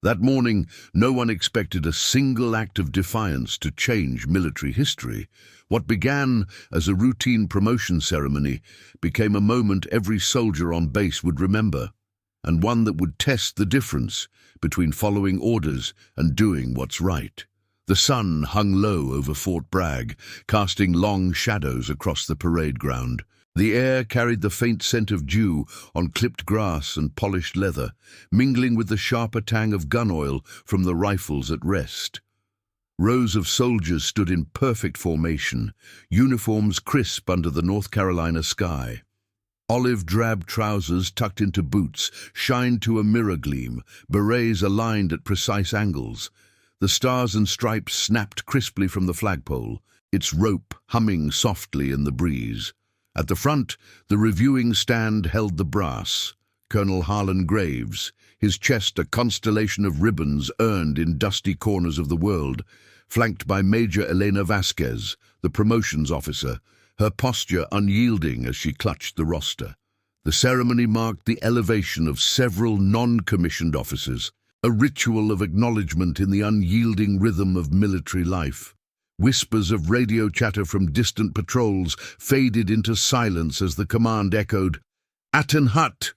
That morning, no one expected a single act of defiance to change military history. What began as a routine promotion ceremony became a moment every soldier on base would remember, and one that would test the difference between following orders and doing what's right. The sun hung low over Fort Bragg, casting long shadows across the parade ground. The air carried the faint scent of dew on clipped grass and polished leather, mingling with the sharper tang of gun oil from the rifles at rest. Rows of soldiers stood in perfect formation, uniforms crisp under the North Carolina sky. Olive-drab trousers tucked into boots shined to a mirror gleam, berets aligned at precise angles. The stars and stripes snapped crisply from the flagpole, its rope humming softly in the breeze. At the front, the reviewing stand held the brass. Colonel Harlan Graves, his chest a constellation of ribbons earned in dusty corners of the world, flanked by Major Elena Vasquez, the promotions officer, her posture unyielding as she clutched the roster. The ceremony marked the elevation of several non-commissioned officers, a ritual of acknowledgement in the unyielding rhythm of military life. Whispers of radio chatter from distant patrols faded into silence as the command echoed, "Atten Hut!"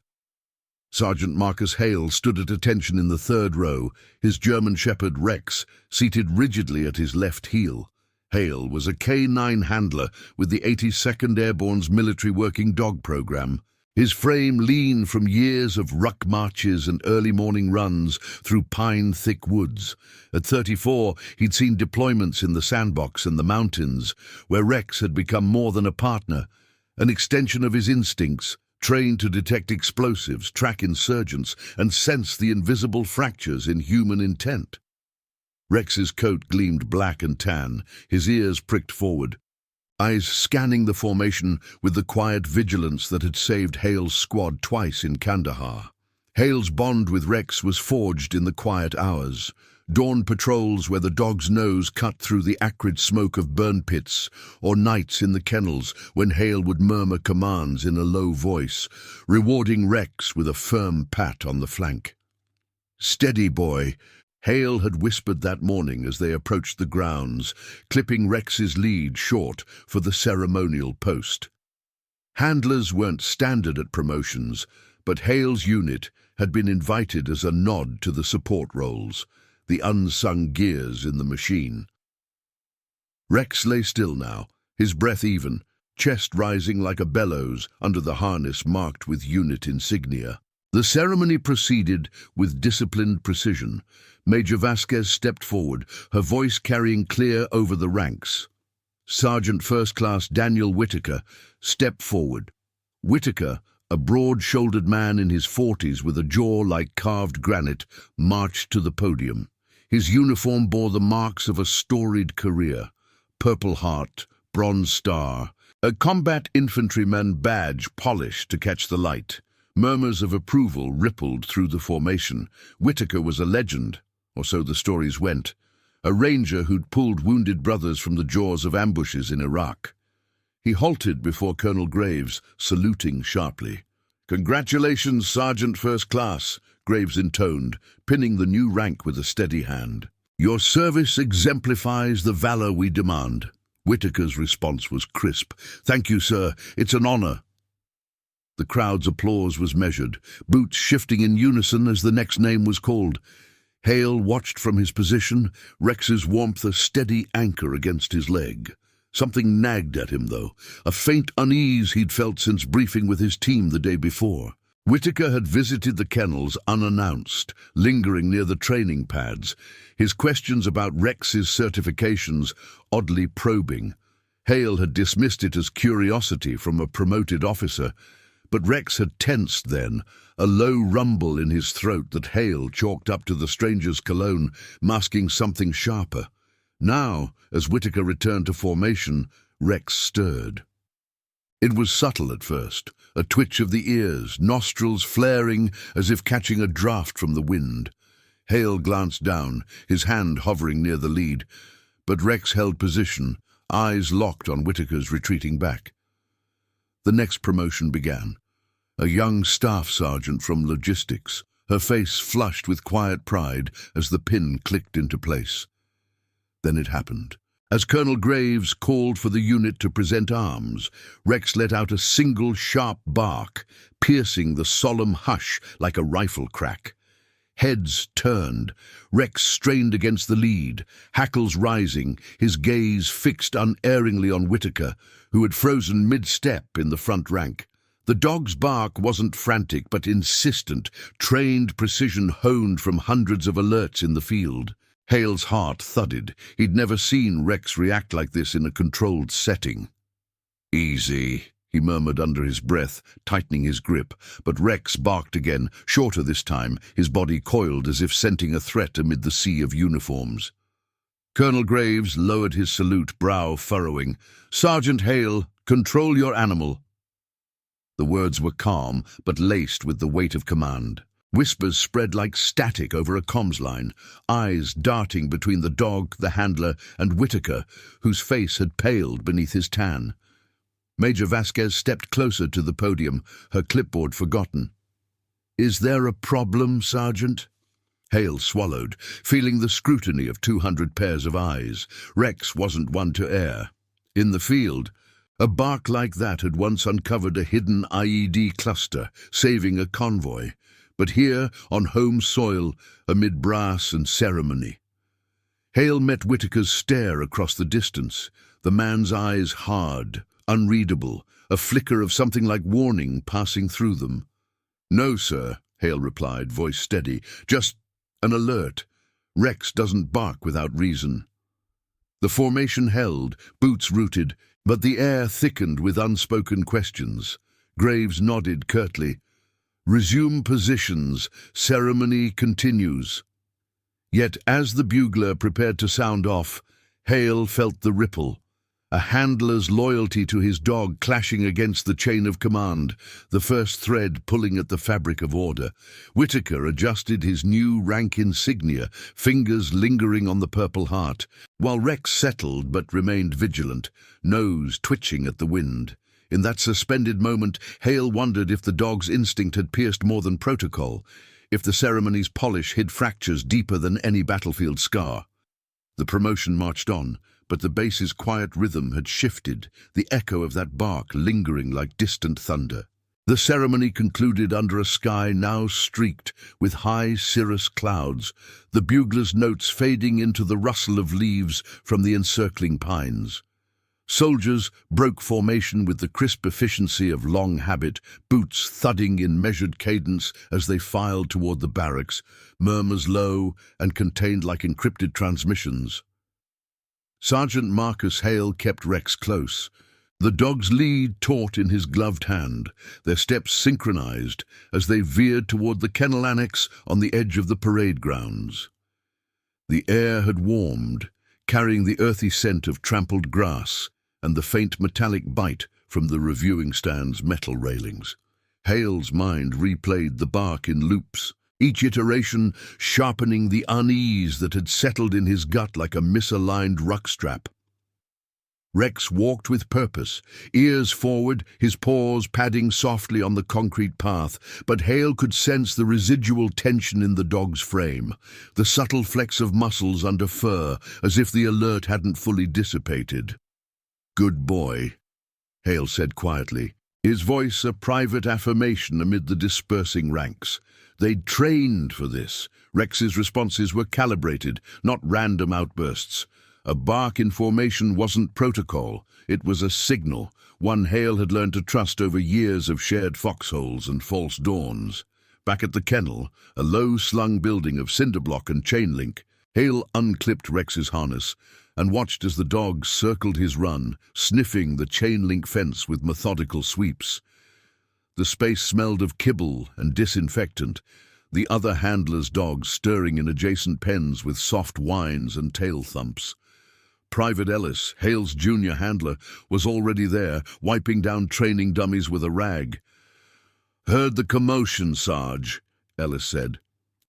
Sergeant Marcus Hale stood at attention in the third row, his German shepherd Rex seated rigidly at his left heel. Hale was a K-9 handler with the 82nd Airborne's military working dog program. His frame lean from years of ruck marches and early morning runs through pine-thick woods. At 34, he'd seen deployments in the sandbox and the mountains, where Rex had become more than a partner, an extension of his instincts, trained to detect explosives, track insurgents, and sense the invisible fractures in human intent. Rex's coat gleamed black and tan, his ears pricked forward, eyes scanning the formation with the quiet vigilance that had saved Hale's squad twice in Kandahar. Hale's bond with Rex was forged in the quiet hours. Dawn patrols where the dog's nose cut through the acrid smoke of burn pits, or nights in the kennels when Hale would murmur commands in a low voice, rewarding Rex with a firm pat on the flank. "Steady, boy," Hale had whispered that morning as they approached the grounds, clipping Rex's lead short for the ceremonial post. Handlers weren't standard at promotions, but Hale's unit had been invited as a nod to the support roles, the unsung gears in the machine. Rex lay still now, his breath even, chest rising like a bellows under the harness marked with unit insignia. The ceremony proceeded with disciplined precision. Major Vasquez stepped forward, her voice carrying clear over the ranks. Sergeant First Class Daniel Whitaker stepped forward. Whitaker, a broad-shouldered man in his 40s with a jaw like carved granite, marched to the podium. His uniform bore the marks of a storied career: Purple Heart, Bronze Star, a combat infantryman badge polished to catch the light. Murmurs of approval rippled through the formation. Whitaker was a legend, or so the stories went, a ranger who'd pulled wounded brothers from the jaws of ambushes in Iraq. He halted before Colonel Graves, saluting sharply. "Congratulations, Sergeant First Class," Graves intoned, pinning the new rank with a steady hand. "Your service exemplifies the valor we demand." Whitaker's response was crisp. "Thank you, sir. It's an honor." The crowd's applause was measured, boots shifting in unison as the next name was called. Hale watched from his position, Rex's warmth a steady anchor against his leg. Something nagged at him, though, a faint unease he'd felt since briefing with his team the day before. Whitaker had visited the kennels unannounced, lingering near the training pads, his questions about Rex's certifications oddly probing. Hale had dismissed it as curiosity from a promoted officer, but Rex had tensed then, a low rumble in his throat that Hale chalked up to the stranger's cologne, masking something sharper. Now, as Whitaker returned to formation, Rex stirred. It was subtle at first, a twitch of the ears, nostrils flaring as if catching a draught from the wind. Hale glanced down, his hand hovering near the lead, but Rex held position, eyes locked on Whitaker's retreating back. The next promotion began. A young staff sergeant from logistics, her face flushed with quiet pride as the pin clicked into place. Then it happened. As Colonel Graves called for the unit to present arms, Rex let out a single sharp bark, piercing the solemn hush like a rifle crack. Heads turned. Rex strained against the lead, hackles rising, his gaze fixed unerringly on Whitaker, who had frozen mid-step in the front rank. The dog's bark wasn't frantic but insistent, trained precision honed from hundreds of alerts in the field. Hale's heart thudded. He'd never seen Rex react like this in a controlled setting. "Easy," he murmured under his breath, tightening his grip, but Rex barked again, shorter this time, his body coiled as if scenting a threat amid the sea of uniforms. Colonel Graves lowered his salute, brow furrowing. "Sergeant Hale, control your animal." The words were calm, but laced with the weight of command. Whispers spread like static over a comms line, eyes darting between the dog, the handler, and Whitaker, whose face had paled beneath his tan. Major Vasquez stepped closer to the podium, her clipboard forgotten. "Is there a problem, Sergeant?" Hale swallowed, feeling the scrutiny of 200 pairs of eyes. Rex wasn't one to err. In the field, a bark like that had once uncovered a hidden IED cluster, saving a convoy. But here, on home soil, amid brass and ceremony. Hale met Whitaker's stare across the distance, the man's eyes hard, unreadable, a flicker of something like warning passing through them. "No, sir," Hale replied, voice steady. "Just an alert. Rex doesn't bark without reason." The formation held, boots rooted, but the air thickened with unspoken questions. Graves nodded curtly. "Resume positions. Ceremony continues." Yet as the bugler prepared to sound off, Hale felt the ripple. A handler's loyalty to his dog clashing against the chain of command, the first thread pulling at the fabric of order. Whitaker adjusted his new rank insignia, fingers lingering on the Purple Heart, while Rex settled but remained vigilant, nose twitching at the wind. In that suspended moment, Hale wondered if the dog's instinct had pierced more than protocol, if the ceremony's polish hid fractures deeper than any battlefield scar. The promotion marched on, but the base's quiet rhythm had shifted, the echo of that bark lingering like distant thunder. The ceremony concluded under a sky now streaked with high cirrus clouds, the bugler's notes fading into the rustle of leaves from the encircling pines. Soldiers broke formation with the crisp efficiency of long habit, boots thudding in measured cadence as they filed toward the barracks, murmurs low and contained like encrypted transmissions. Sergeant Marcus Hale kept Rex close, the dog's lead taut in his gloved hand, their steps synchronized as they veered toward the kennel annex on the edge of the parade grounds. The air had warmed, carrying the earthy scent of trampled grass and the faint metallic bite from the reviewing stand's metal railings. Hale's mind replayed the bark in loops, each iteration sharpening the unease that had settled in his gut like a misaligned ruckstrap. Rex walked with purpose, ears forward, his paws padding softly on the concrete path, but Hale could sense the residual tension in the dog's frame, the subtle flex of muscles under fur, as if the alert hadn't fully dissipated. "Good boy," Hale said quietly, his voice a private affirmation amid the dispersing ranks. They'd trained for this. Rex's responses were calibrated, not random outbursts. A bark in formation wasn't protocol, it was a signal, one Hale had learned to trust over years of shared foxholes and false dawns. Back at the kennel, a low-slung building of cinder block and chain link, Hale unclipped Rex's harness and watched as the dog circled his run, sniffing the chain link fence with methodical sweeps. The space smelled of kibble and disinfectant, the other handler's dogs stirring in adjacent pens with soft whines and tail thumps. Private Ellis, Hale's junior handler, was already there, wiping down training dummies with a rag. "Heard the commotion, Sarge," Ellis said,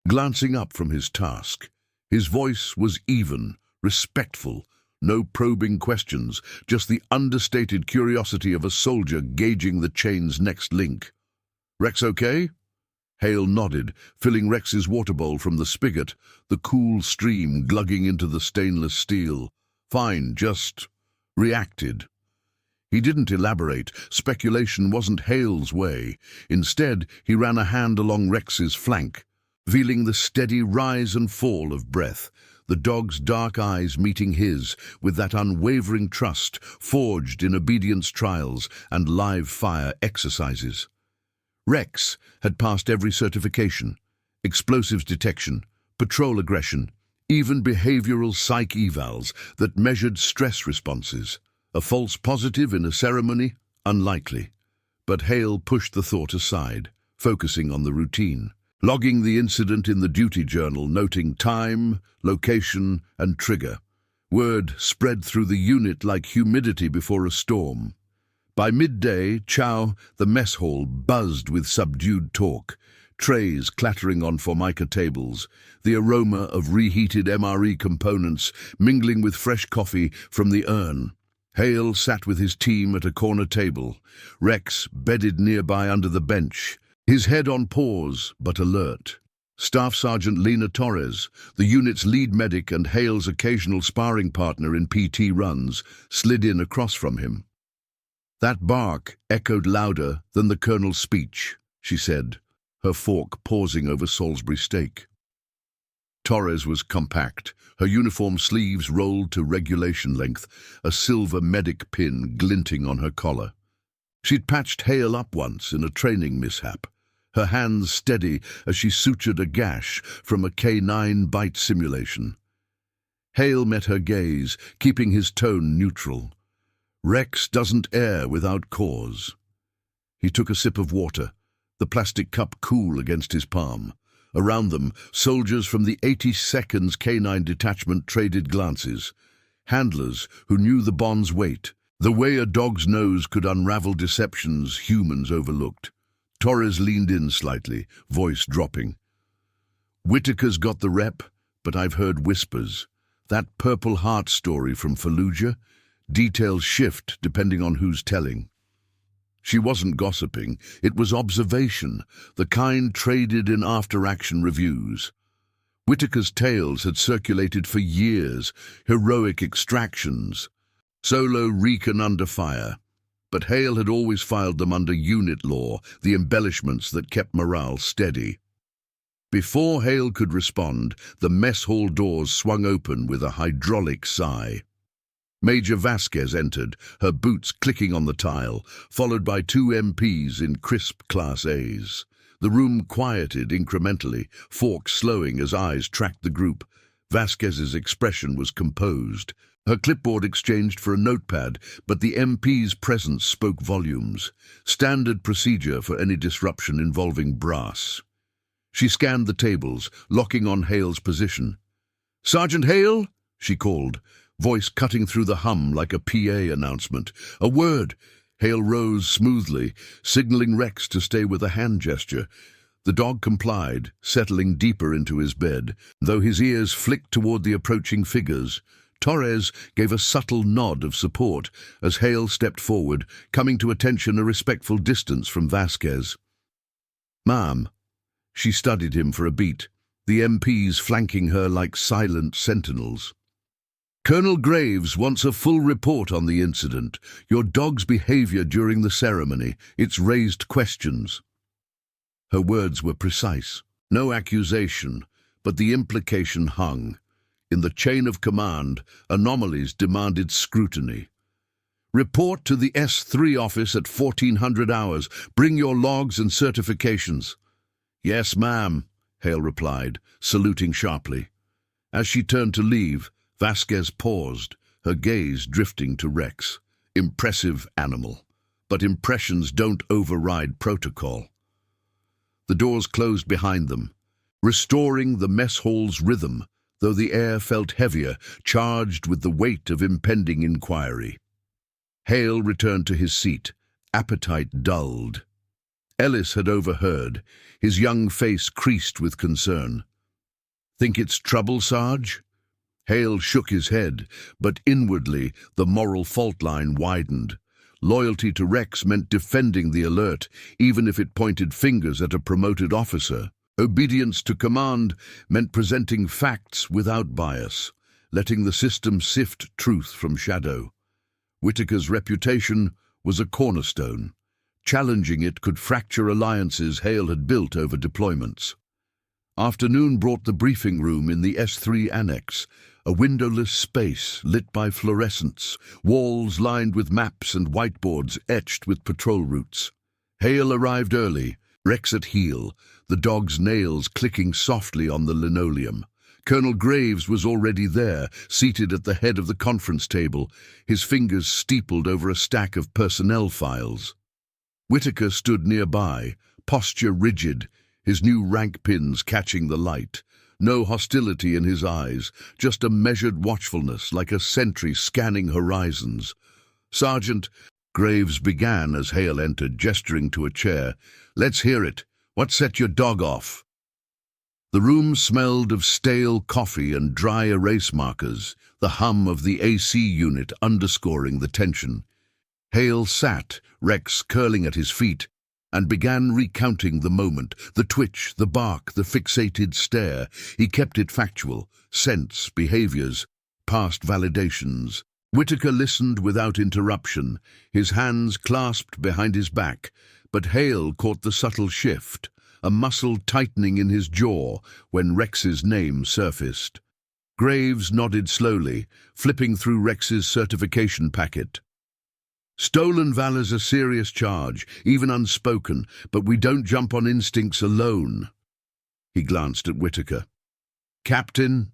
glancing up from his task. His voice was even, respectful, no probing questions, just the understated curiosity of a soldier gauging the chain's next link. "Rex okay?" Hale nodded, filling Rex's water bowl from the spigot, the cool stream glugging into the stainless steel. Fine, just reacted. He didn't elaborate. Speculation wasn't Hale's way. Instead, he ran a hand along Rex's flank, feeling the steady rise and fall of breath, the dog's dark eyes meeting his with that unwavering trust forged in obedience trials and live fire exercises. Rex had passed every certification: explosives detection, patrol aggression, even behavioral psych evals that measured stress responses. A false positive in a ceremony? Unlikely. But Hale pushed the thought aside, focusing on the routine, logging the incident in the duty journal, noting time, location, and trigger. Word spread through the unit like humidity before a storm. By midday, the mess hall buzzed with subdued talk, trays clattering on formica tables, the aroma of reheated MRE components mingling with fresh coffee from the urn. Hale sat with his team at a corner table, Rex bedded nearby under the bench, his head on pause but alert. Staff Sergeant Lena Torres, the unit's lead medic and Hale's occasional sparring partner in PT runs, slid in across from him. "That bark echoed louder than the colonel's speech," she said, her fork pausing over Salisbury steak. Torres was compact, her uniform sleeves rolled to regulation length, a silver medic pin glinting on her collar. She'd patched Hale up once in a training mishap, her hands steady as she sutured a gash from a K-9 bite simulation. Hale met her gaze, keeping his tone neutral. Rex doesn't err without cause. He took a sip of water, the plastic cup cool against his palm. Around them, soldiers from the 82nd K-9 detachment traded glances. Handlers who knew the bond's weight, the way a dog's nose could unravel deceptions humans overlooked. Torres leaned in slightly, voice dropping. "Whitaker's got the rep, but I've heard whispers. That Purple Heart story from Fallujah, details shift depending on who's telling." She wasn't gossiping, it was observation, the kind traded in after-action reviews. Whitaker's tales had circulated for years, heroic extractions, solo recon under fire. But Hale had always filed them under unit law, the embellishments that kept morale steady. Before Hale could respond, the mess hall doors swung open with a hydraulic sigh. Major Vasquez entered, her boots clicking on the tile, followed by 2 MPs in crisp Class A's. The room quieted incrementally, forks slowing as eyes tracked the group. Vasquez's expression was composed. Her clipboard exchanged for a notepad, but the MP's presence spoke volumes. Standard procedure for any disruption involving brass. She scanned the tables, locking on Hale's position. "Sergeant Hale?" she called, voice cutting through the hum like a PA announcement. "A word." Hale rose smoothly, signaling Rex to stay with a hand gesture. The dog complied, settling deeper into his bed, though his ears flicked toward the approaching figures. Torres gave a subtle nod of support as Hale stepped forward, coming to attention a respectful distance from Vasquez. "Ma'am." She studied him for a beat, the MPs flanking her like silent sentinels. "Colonel Graves wants a full report on the incident, your dog's behavior during the ceremony. It's raised questions." Her words were precise. No accusation, but the implication hung. In the chain of command, anomalies demanded scrutiny. "Report to the S3 office at 1400 hours. Bring your logs and certifications." "Yes, ma'am," Hale replied, saluting sharply. As she turned to leave, Vasquez paused, her gaze drifting to Rex. Impressive animal, but impressions don't override protocol. The doors closed behind them, restoring the mess hall's rhythm, though the air felt heavier, charged with the weight of impending inquiry. Hale returned to his seat, appetite dulled. Ellis had overheard, his young face creased with concern. "Think it's trouble, Sarge?" Hale shook his head, but inwardly the moral fault line widened. Loyalty to Rex meant defending the alert, even if it pointed fingers at a promoted officer. Obedience to command meant presenting facts without bias, letting the system sift truth from shadow. Whitaker's reputation was a cornerstone. Challenging it could fracture alliances Hale had built over deployments. Afternoon brought the briefing room in the S3 annex, a windowless space lit by fluorescents, walls lined with maps and whiteboards etched with patrol routes. Hale arrived early, Rex at heel, the dog's nails clicking softly on the linoleum. Colonel Graves was already there, seated at the head of the conference table, his fingers steepled over a stack of personnel files. Whitaker stood nearby, posture rigid, his new rank pins catching the light. No hostility in his eyes, just a measured watchfulness like a sentry scanning horizons. "Sergeant," Graves began as Hale entered, gesturing to a chair. "Let's hear it. What set your dog off?" The room smelled of stale coffee and dry erase markers, the hum of the AC unit underscoring the tension. Hale sat, Rex curling at his feet, and began recounting the moment, the twitch, the bark, the fixated stare. He kept it factual, scents, behaviors, past validations. Whitaker listened without interruption, his hands clasped behind his back, but Hale caught the subtle shift, a muscle tightening in his jaw when Rex's name surfaced. Graves nodded slowly, flipping through Rex's certification packet. "Stolen valor's a serious charge, even unspoken, but we don't jump on instincts alone." He glanced at Whitaker. "Captain,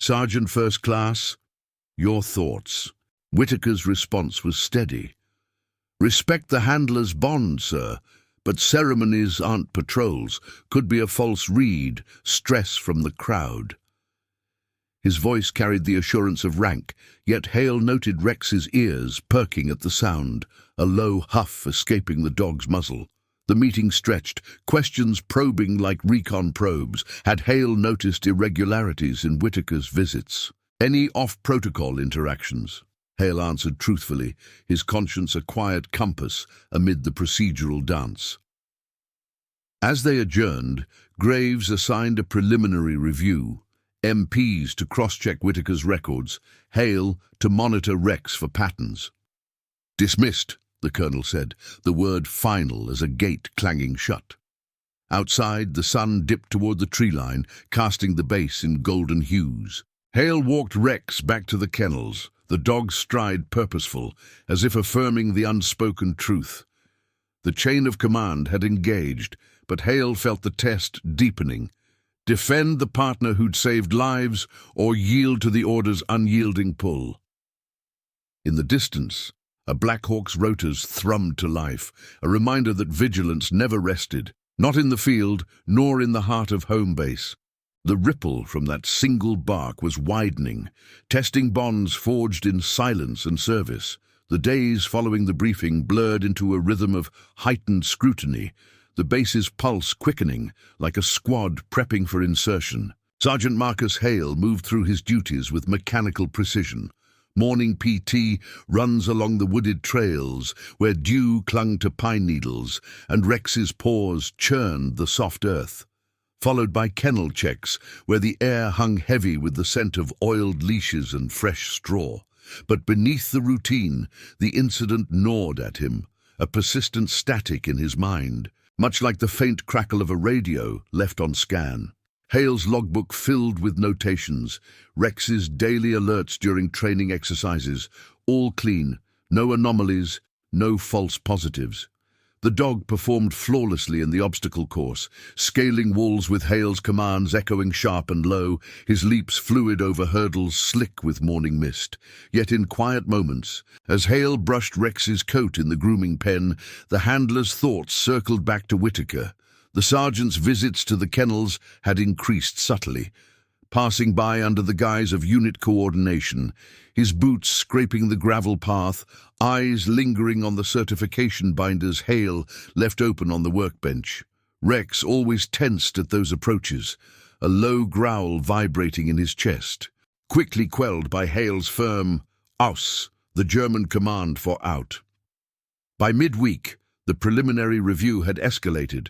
Sergeant First Class, your thoughts?" Whitaker's response was steady. "Respect the handler's bond, sir, but ceremonies aren't patrols, could be a false read, stress from the crowd." His voice carried the assurance of rank, yet Hale noted Rex's ears perking at the sound, a low huff escaping the dog's muzzle. The meeting stretched, questions probing like recon probes. Had Hale noticed irregularities in Whitaker's visits? Any off-protocol interactions? Hale answered truthfully, his conscience a quiet compass amid the procedural dance. As they adjourned, Graves assigned a preliminary review. MPs to cross-check Whitaker's records, Hale to monitor Rex for patterns. "Dismissed," the colonel said, the word final as a gate clanging shut. Outside, the sun dipped toward the tree line, casting the base in golden hues. Hale walked Rex back to the kennels, the dog's stride purposeful, as if affirming the unspoken truth. The chain of command had engaged, but Hale felt the test deepening. Defend the partner who'd saved lives, or yield to the order's unyielding pull. In the distance, a Black Hawk's rotors thrummed to life, a reminder that vigilance never rested, not in the field, nor in the heart of home base. The ripple from that single bark was widening, testing bonds forged in silence and service. The days following the briefing blurred into a rhythm of heightened scrutiny, the base's pulse quickening, like a squad prepping for insertion. Sergeant Marcus Hale moved through his duties with mechanical precision. Morning PT runs along the wooded trails, where dew clung to pine needles, and Rex's paws churned the soft earth. Followed by kennel checks, where the air hung heavy with the scent of oiled leashes and fresh straw. But beneath the routine, the incident gnawed at him, a persistent static in his mind, much like the faint crackle of a radio left on scan. Hale's logbook filled with notations, Rex's daily alerts during training exercises, all clean, no anomalies, no false positives. The dog performed flawlessly in the obstacle course, scaling walls with Hale's commands echoing sharp and low, his leaps fluid over hurdles slick with morning mist. Yet in quiet moments, as Hale brushed Rex's coat in the grooming pen, the handler's thoughts circled back to Whitaker. The sergeant's visits to the kennels had increased subtly, passing by under the guise of unit coordination, his boots scraping the gravel path, eyes lingering on the certification binders Hale left open on the workbench. Rex always tensed at those approaches, a low growl vibrating in his chest, quickly quelled by Hale's firm "Aus," the German command for out. By midweek, the preliminary review had escalated.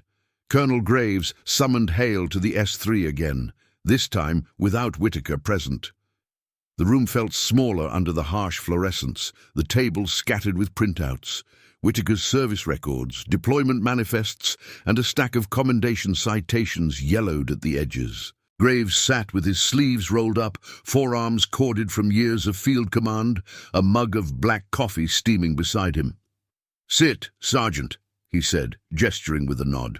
Colonel Graves summoned Hale to the S3 again, this time without Whitaker present. The room felt smaller under the harsh fluorescence, the tables scattered with printouts, Whitaker's service records, deployment manifests, and a stack of commendation citations yellowed at the edges. Graves sat with his sleeves rolled up, forearms corded from years of field command, a mug of black coffee steaming beside him. "Sit, Sergeant," he said, gesturing with a nod.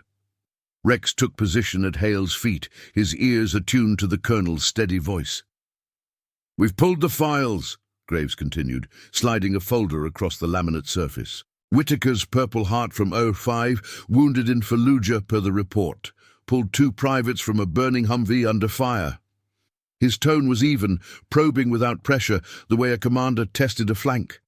Rex took position at Hale's feet, his ears attuned to the colonel's steady voice. "We've pulled the files," Graves continued, sliding a folder across the laminate surface. "Whitaker's Purple Heart from 05, wounded in Fallujah per the report. Pulled 2 privates from a burning Humvee under fire." His tone was even, probing without pressure, the way a commander tested a flank.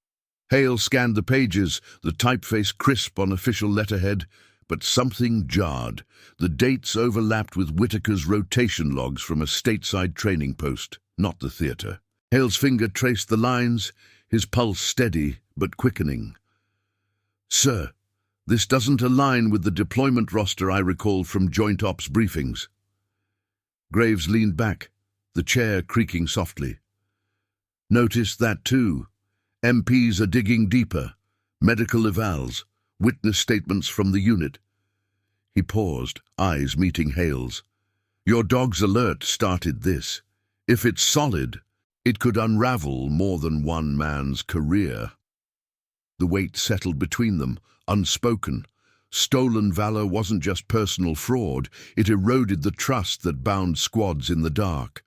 Hale scanned the pages, the typeface crisp on official letterhead, but something jarred. The dates overlapped with Whitaker's rotation logs from a stateside training post, not the theatre. Hale's finger traced the lines, his pulse steady but quickening. "Sir, this doesn't align with the deployment roster I recall from Joint Ops briefings." Graves leaned back, the chair creaking softly. "Noticed that too. MPs are digging deeper. Medical evals, witness statements from the unit." He paused, eyes meeting Hale's. "Your dog's alert started this. If it's solid, it could unravel more than one man's career." The weight settled between them, unspoken. Stolen valor wasn't just personal fraud, it eroded the trust that bound squads in the dark.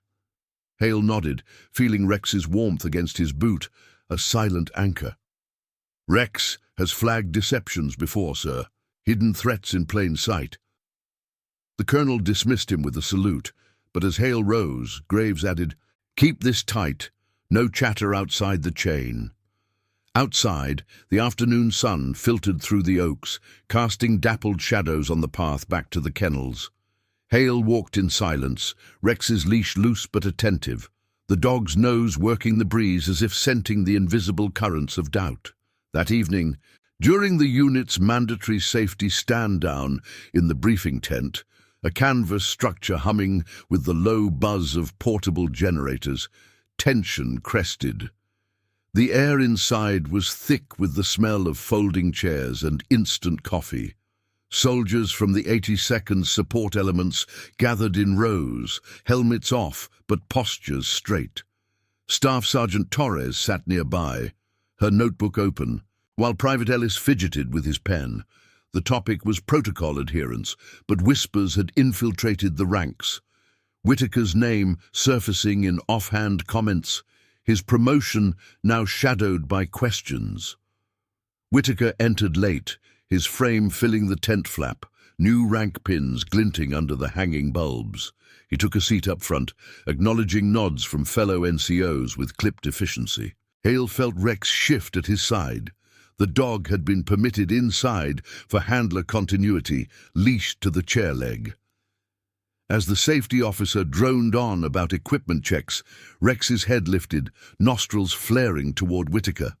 Hale nodded, feeling Rex's warmth against his boot, a silent anchor. "Rex has flagged deceptions before, sir. Hidden threats in plain sight." The colonel dismissed him with a salute, but as Hale rose, Graves added, "Keep this tight. No chatter outside the chain." Outside, the afternoon sun filtered through the oaks, casting dappled shadows on the path back to the kennels. Hale walked in silence, Rex's leash loose but attentive, the dog's nose working the breeze as if scenting the invisible currents of doubt. That evening, during the unit's mandatory safety stand-down in the briefing tent, a canvas structure humming with the low buzz of portable generators, tension crested. The air inside was thick with the smell of folding chairs and instant coffee. Soldiers from the 82nd support elements gathered in rows, helmets off but postures straight. Staff Sergeant Torres sat nearby, her notebook open, while Private Ellis fidgeted with his pen. The topic was protocol adherence, but whispers had infiltrated the ranks. Whitaker's name surfacing in offhand comments, his promotion now shadowed by questions. Whitaker entered late, his frame filling the tent flap, new rank pins glinting under the hanging bulbs. He took a seat up front, acknowledging nods from fellow NCOs with clipped efficiency. Hale felt Rex shift at his side. The dog had been permitted inside for handler continuity, leashed to the chair leg. As the safety officer droned on about equipment checks, Rex's head lifted, nostrils flaring toward Whitaker.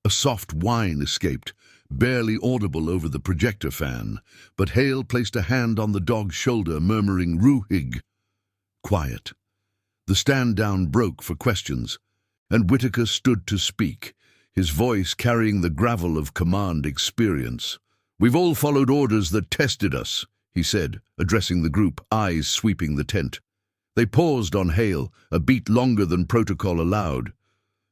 A soft whine escaped, barely audible over the projector fan, but Hale placed a hand on the dog's shoulder, murmuring, "Ruhig." Quiet. The stand-down broke for questions, and Whitaker stood to speak, his voice carrying the gravel of command experience. "We've all followed orders that tested us," he said, addressing the group, eyes sweeping the tent. They paused on Hale, a beat longer than protocol allowed.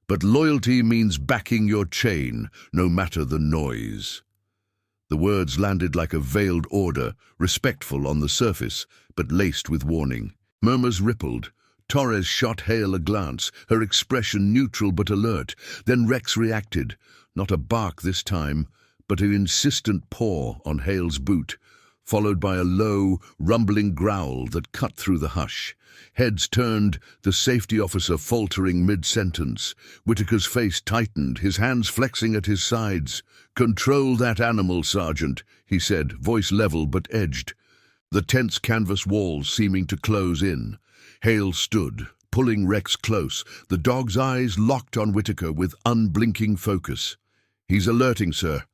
"But loyalty means backing your chain, no matter the noise." The words landed like a veiled order, respectful on the surface, but laced with warning. Murmurs rippled. Torres shot Hale a glance, her expression neutral but alert. Then Rex reacted, not a bark this time, but an insistent paw on Hale's boot, followed by a low, rumbling growl that cut through the hush. Heads turned, the safety officer faltering mid-sentence. Whitaker's face tightened, his hands flexing at his sides. "Control that animal, Sergeant," he said, voice level but edged. The tense canvas walls seeming to close in. Hale stood, pulling Rex close, the dog's eyes locked on Whitaker with unblinking focus. "He's alerting, sir,"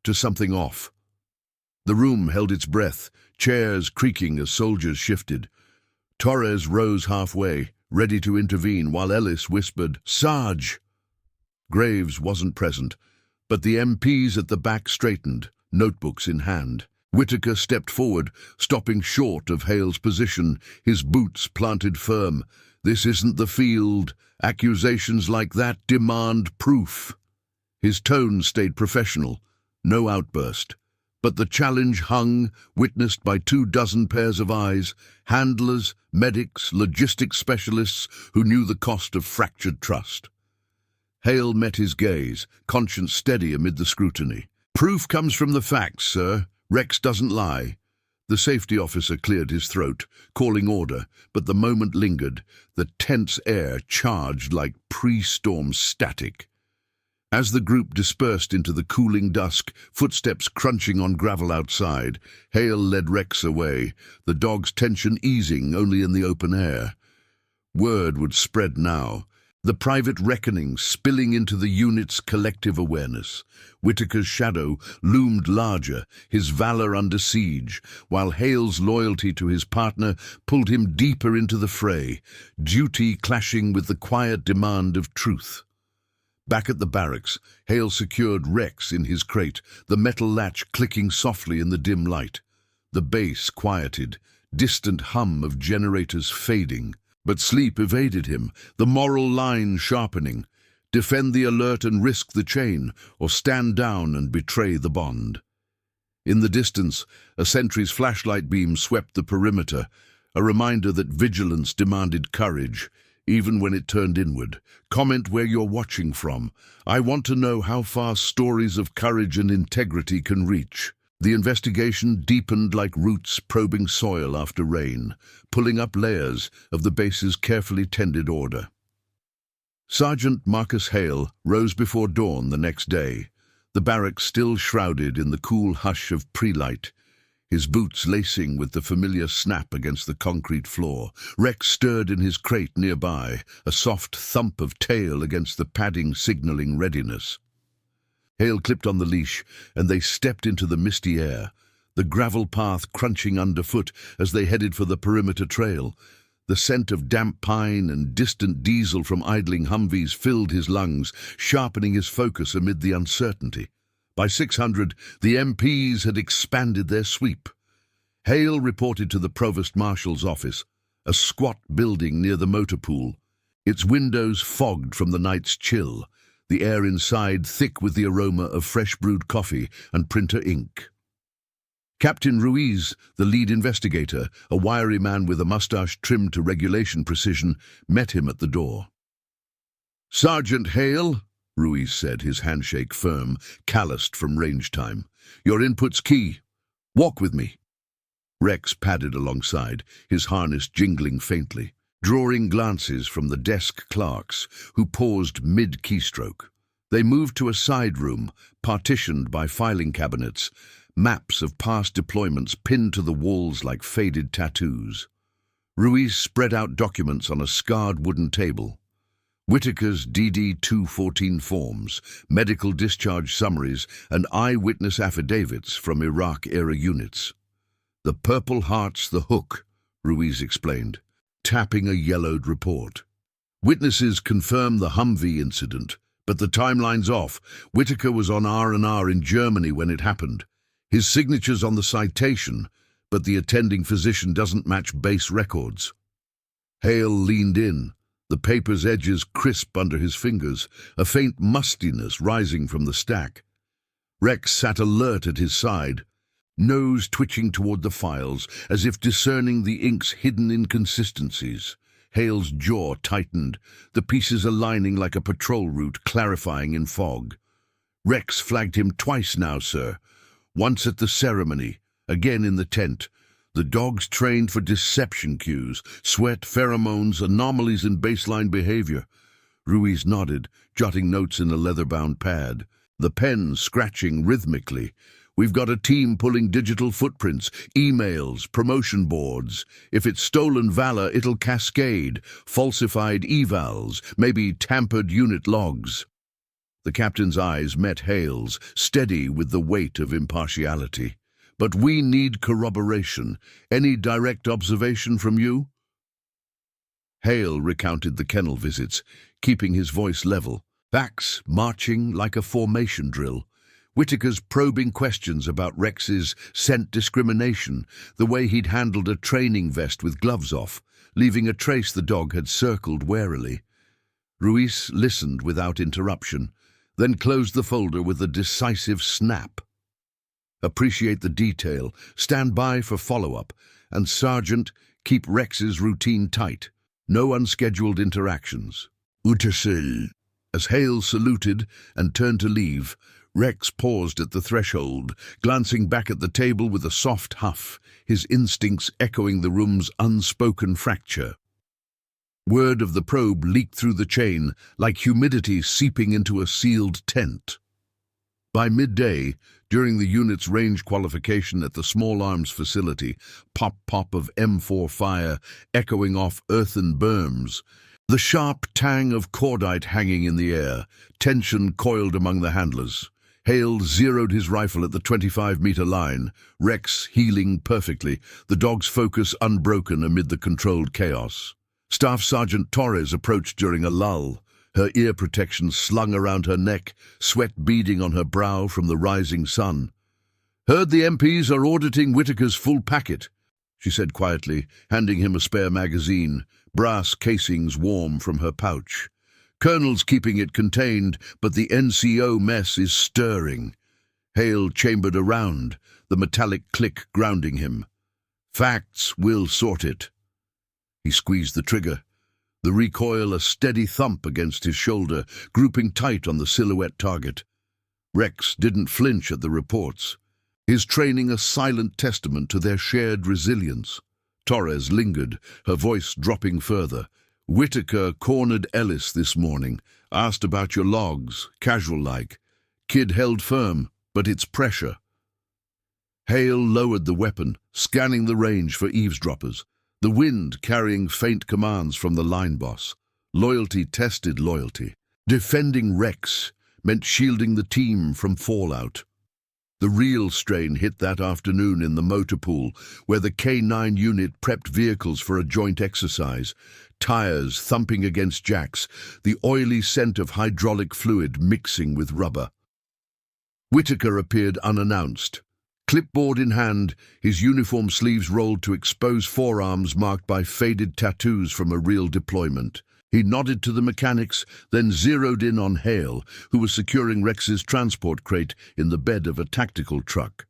to something off. The room held its breath, chairs creaking as soldiers shifted. Torres rose halfway, ready to intervene, while Ellis whispered, "Sarge!" Graves wasn't present, but the MPs at the back straightened, notebooks in hand. Whitaker stepped forward, stopping short of Hale's position, his boots planted firm. "This isn't the field. Accusations like that demand proof." His tone stayed professional, no outburst. But the challenge hung, witnessed by 24 pairs of eyes, handlers, medics, logistics specialists who knew the cost of fractured trust. Hale met his gaze, conscience steady amid the scrutiny. "Proof comes from the facts, sir. Rex doesn't lie." The safety officer cleared his throat, calling order, but the moment lingered, the tense air charged like pre-storm static. As the group dispersed into the cooling dusk, footsteps crunching on gravel outside, Hale led Rex away, the dog's tension easing only in the open air. Word would spread now, the private reckoning spilling into the unit's collective awareness. Whitaker's shadow loomed larger, his valor under siege, while Hale's loyalty to his partner pulled him deeper into the fray, duty clashing with the quiet demand of truth. Back at the barracks, Hale secured Rex in his crate, the metal latch clicking softly in the dim light. The bass quieted, distant hum of generators fading. But sleep evaded him, the moral line sharpening. Defend the alert and risk the chain, or stand down and betray the bond. In the distance, a sentry's flashlight beam swept the perimeter, a reminder that vigilance demanded courage, even when it turned inward. Comment where you're watching from. I want to know how far stories of courage and integrity can reach. The investigation deepened like roots probing soil after rain, pulling up layers of the base's carefully tended order. Sergeant Marcus Hale rose before dawn the next day, the barracks still shrouded in the cool hush of pre-light, his boots lacing with the familiar snap against the concrete floor. Rex stirred in his crate nearby, a soft thump of tail against the padding signaling readiness. Hale clipped on the leash, and they stepped into the misty air, the gravel path crunching underfoot as they headed for the perimeter trail. The scent of damp pine and distant diesel from idling Humvees filled his lungs, sharpening his focus amid the uncertainty. By 600, the MPs had expanded their sweep. Hale reported to the Provost Marshal's office, a squat building near the motor pool, its windows fogged from the night's chill, the air inside thick with the aroma of fresh-brewed coffee and printer ink. Captain Ruiz, the lead investigator, a wiry man with a mustache trimmed to regulation precision, met him at the door. "Sergeant Hale," Ruiz said, his handshake firm, calloused from range time. "Your input's key. Walk with me." Rex padded alongside, his harness jingling faintly, drawing glances from the desk clerks, who paused mid-keystroke. They moved to a side room, partitioned by filing cabinets, maps of past deployments pinned to the walls like faded tattoos. Ruiz spread out documents on a scarred wooden table. Whitaker's DD-214 forms, medical discharge summaries, and eyewitness affidavits from Iraq-era units. "The Purple Heart's the hook," Ruiz explained, tapping a yellowed report. "Witnesses confirm the Humvee incident, but the timeline's off. Whitaker was on R&R in Germany when it happened. His signature's on the citation, but the attending physician doesn't match base records." Hale leaned in, the paper's edges crisp under his fingers, a faint mustiness rising from the stack. Rex sat alert at his side, nose twitching toward the files, as if discerning the ink's hidden inconsistencies. Hale's jaw tightened, the pieces aligning like a patrol route clarifying in fog. "Rex flagged him twice now, sir. Once at the ceremony, again in the tent. The dog's trained for deception cues, sweat, pheromones, anomalies in baseline behavior." Ruiz nodded, jotting notes in a leather-bound pad, the pen scratching rhythmically. "We've got a team pulling digital footprints, emails, promotion boards. If it's stolen valor, it'll cascade, falsified evals, maybe tampered unit logs." The captain's eyes met Hale's, steady with the weight of impartiality. "But we need corroboration. Any direct observation from you?" Hale recounted the kennel visits, keeping his voice level. Facts marching like a formation drill. Whitaker's probing questions about Rex's scent discrimination, the way he'd handled a training vest with gloves off, leaving a trace the dog had circled warily. Ruiz listened without interruption, then closed the folder with a decisive snap. "Appreciate the detail, stand by for follow-up, and Sergeant, keep Rex's routine tight. No unscheduled interactions." "Uttersil." As Hale saluted and turned to leave, Rex paused at the threshold, glancing back at the table with a soft huff, his instincts echoing the room's unspoken fracture. Word of the probe leaked through the chain, like humidity seeping into a sealed tent. By midday, during the unit's range qualification at the Small Arms Facility, pop-pop of M4 fire echoing off earthen berms, the sharp tang of cordite hanging in the air, tension coiled among the handlers. Hale zeroed his rifle at the 25-meter line, Rex heeling perfectly, the dog's focus unbroken amid the controlled chaos. Staff Sergeant Torres approached during a lull, her ear protection slung around her neck, sweat beading on her brow from the rising sun. "Heard the MPs are auditing Whitaker's full packet," she said quietly, handing him a spare magazine, brass casings warm from her pouch. "Colonel's keeping it contained, but the NCO mess is stirring." Hale chambered around, the metallic click grounding him. "Facts will sort it." He squeezed the trigger, the recoil a steady thump against his shoulder, grouping tight on the silhouette target. Rex didn't flinch at the reports, his training a silent testament to their shared resilience. Torres lingered, her voice dropping further. "Whitaker cornered Ellis this morning, asked about your logs, casual-like. Kid held firm, but it's pressure." Hale lowered the weapon, scanning the range for eavesdroppers, the wind carrying faint commands from the line boss. Loyalty tested loyalty. Defending Rex meant shielding the team from fallout. The real strain hit that afternoon in the motor pool, where the K-9 unit prepped vehicles for a joint exercise, tires thumping against jacks, the oily scent of hydraulic fluid mixing with rubber. Whitaker appeared unannounced. Clipboard in hand, his uniform sleeves rolled to expose forearms marked by faded tattoos from a real deployment. He nodded to the mechanics, then zeroed in on Hale, who was securing Rex's transport crate in the bed of a tactical truck.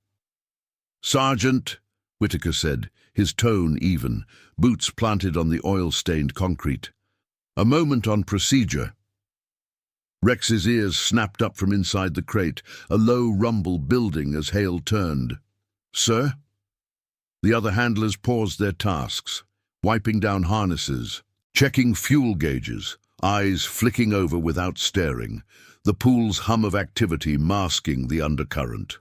"Sergeant," Whitaker said, his tone even, boots planted on the oil-stained concrete. "A moment on procedure." Rex's ears snapped up from inside the crate, a low rumble building as Hale turned. "Sir?" The other handlers paused their tasks, wiping down harnesses, checking fuel gauges, eyes flicking over without staring, the pool's hum of activity masking the undercurrent.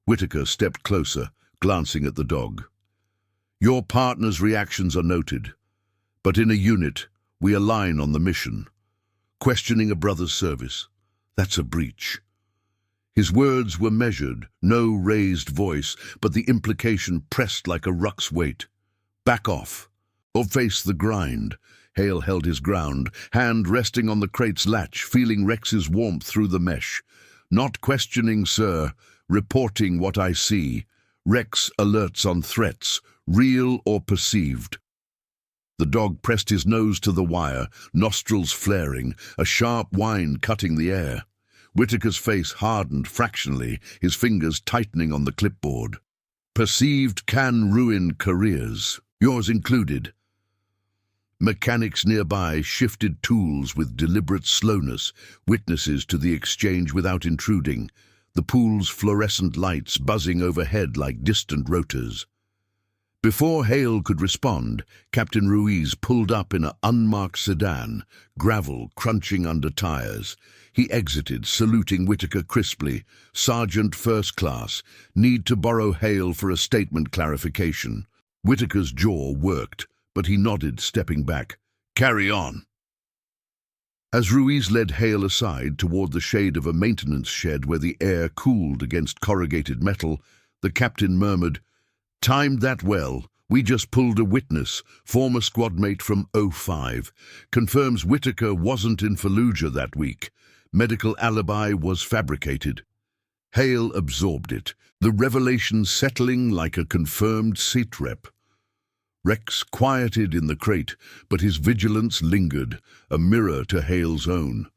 Whitaker stepped closer, glancing at the dog. "Your partner's reactions are noted, but in a unit, we align on the mission. Questioning a brother's service, that's a breach." His words were measured, no raised voice, but the implication pressed like a ruck's weight. "Back off, or face the grind." Hale held his ground, hand resting on the crate's latch, feeling Rex's warmth through the mesh. "Not questioning, sir, reporting what I see. Rex alerts on threats, real or perceived." The dog pressed his nose to the wire, nostrils flaring, a sharp whine cutting the air. Whitaker's face hardened fractionally, his fingers tightening on the clipboard. "Perceived can ruin careers, yours included." Mechanics nearby shifted tools with deliberate slowness, witnesses to the exchange without intruding, the pool's fluorescent lights buzzing overhead like distant rotors. Before Hale could respond, Captain Ruiz pulled up in an unmarked sedan, gravel crunching under tires. He exited, saluting Whitaker crisply. "Sergeant First Class, need to borrow Hale for a statement clarification." Whitaker's jaw worked, but he nodded, stepping back. "Carry on." As Ruiz led Hale aside toward the shade of a maintenance shed where the air cooled against corrugated metal, the captain murmured, "Timed that well. We just pulled a witness, former squad mate from '05. Confirms Whitaker wasn't in Fallujah that week. Medical alibi was fabricated." Hale absorbed it, the revelation settling like a confirmed seat rep. Rex quieted in the crate, but his vigilance lingered, a mirror to Hale's own.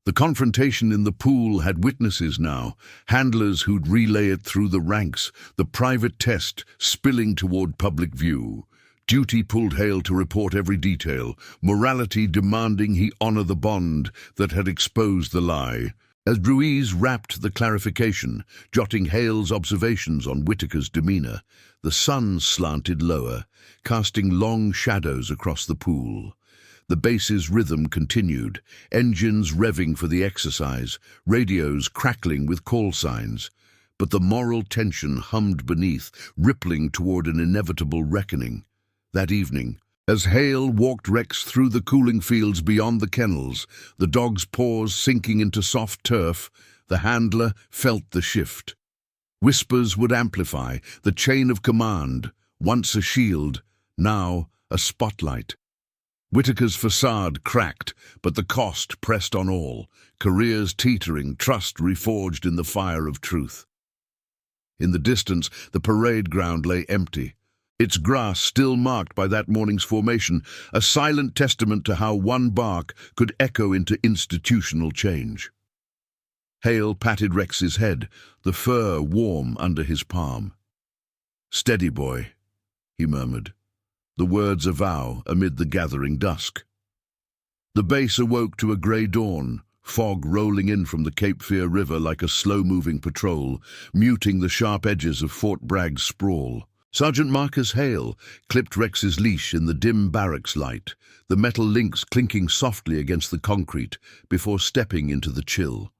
The confrontation in the pool had witnesses now, handlers who'd relay it through the ranks, the private test spilling toward public view. Duty pulled Hale to report every detail, morality demanding he honor the bond that had exposed the lie. As Ruiz rapped the clarification, jotting Hale's observations on Whitaker's demeanor, the sun slanted lower, casting long shadows across the pool. The base's rhythm continued, engines revving for the exercise, radios crackling with call signs. But the moral tension hummed beneath, rippling toward an inevitable reckoning. That evening, as Hale walked Rex through the cooling fields beyond the kennels, the dog's paws sinking into soft turf, the handler felt the shift. Whispers would amplify, the chain of command, once a shield, now a spotlight. Whitaker's facade cracked, but the cost pressed on all, careers teetering, trust reforged in the fire of truth. In the distance, the parade ground lay empty, its grass still marked by that morning's formation, a silent testament to how one bark could echo into institutional change. Hale patted Rex's head, the fur warm under his palm. "Steady, boy," he murmured, the words a vow amid the gathering dusk. The base awoke to a grey dawn, fog rolling in from the Cape Fear River like a slow-moving patrol, muting the sharp edges of Fort Bragg's sprawl. Sergeant Marcus Hale clipped Rex's leash in the dim barracks light, the metal links clinking softly against the concrete before stepping into the chill.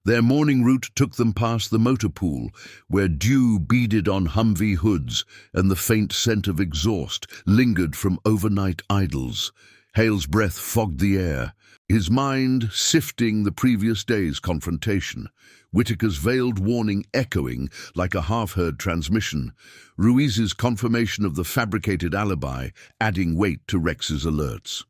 Their morning route took them past the motor pool, where dew beaded on Humvee hoods and the faint scent of exhaust lingered from overnight idles. Hale's breath fogged the air, his mind sifting the previous day's confrontation, Whitaker's veiled warning echoing like a half-heard transmission, Ruiz's confirmation of the fabricated alibi adding weight to Rex's alerts.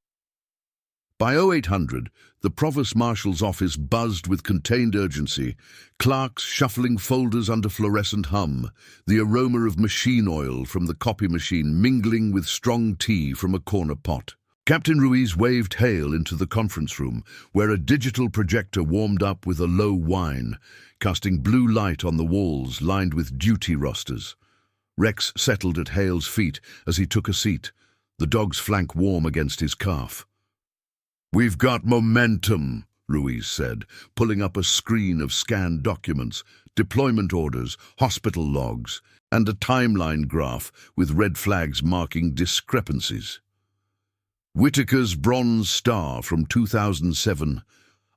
By 0800, the Provost Marshal's office buzzed with contained urgency, clerks shuffling folders under fluorescent hum, the aroma of machine oil from the copy machine mingling with strong tea from a corner pot. Captain Ruiz waved Hale into the conference room, where a digital projector warmed up with a low whine, casting blue light on the walls lined with duty rosters. Rex settled at Hale's feet as he took a seat, the dog's flank warm against his calf. "We've got momentum," Ruiz said, pulling up a screen of scanned documents, deployment orders, hospital logs, and a timeline graph with red flags marking discrepancies. Whitaker's Bronze Star from 2007.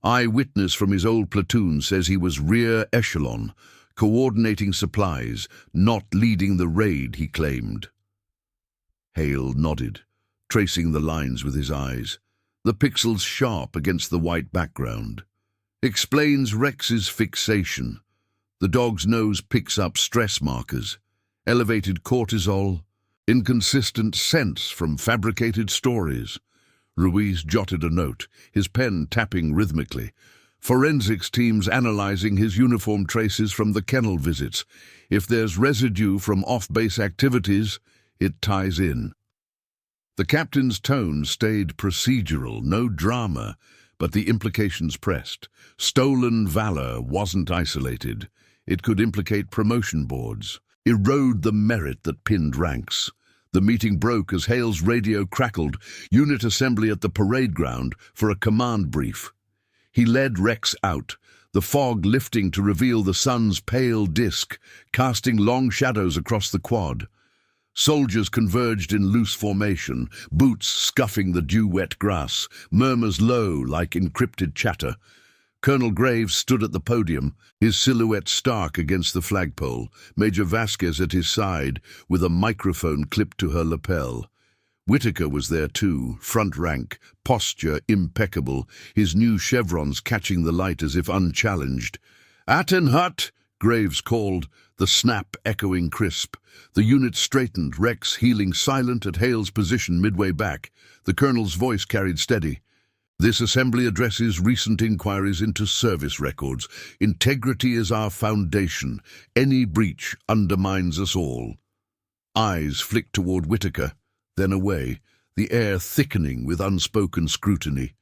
Eyewitness from his old platoon says he was rear echelon, coordinating supplies, not leading the raid, he claimed. Hale nodded, tracing the lines with his eyes, the pixels sharp against the white background. Explains Rex's fixation. The dog's nose picks up stress markers, elevated cortisol, inconsistent scents from fabricated stories. Ruiz jotted a note, his pen tapping rhythmically. Forensics teams analyzing his uniform traces from the kennel visits. If there's residue from off-base activities, it ties in. The captain's tone stayed procedural, no drama, but the implications pressed. Stolen valor wasn't isolated. It could implicate promotion boards, erode the merit that pinned ranks. The meeting broke as Hale's radio crackled, unit assembly at the parade ground for a command brief. He led Rex out, the fog lifting to reveal the sun's pale disk, casting long shadows across the quad. Soldiers converged in loose formation, boots scuffing the dew-wet grass, murmurs low like encrypted chatter. Colonel Graves stood at the podium, his silhouette stark against the flagpole, Major Vasquez at his side with a microphone clipped to her lapel. Whitaker was there too, front rank, posture impeccable, his new chevrons catching the light as if unchallenged. "Atten hut!" Graves called, the snap echoing crisp. The unit straightened, Rex heeling silent at Hale's position midway back. The colonel's voice carried steady. "This assembly addresses recent inquiries into service records. Integrity is our foundation. Any breach undermines us all." Eyes flicked toward Whitaker, then away, the air thickening with unspoken scrutiny.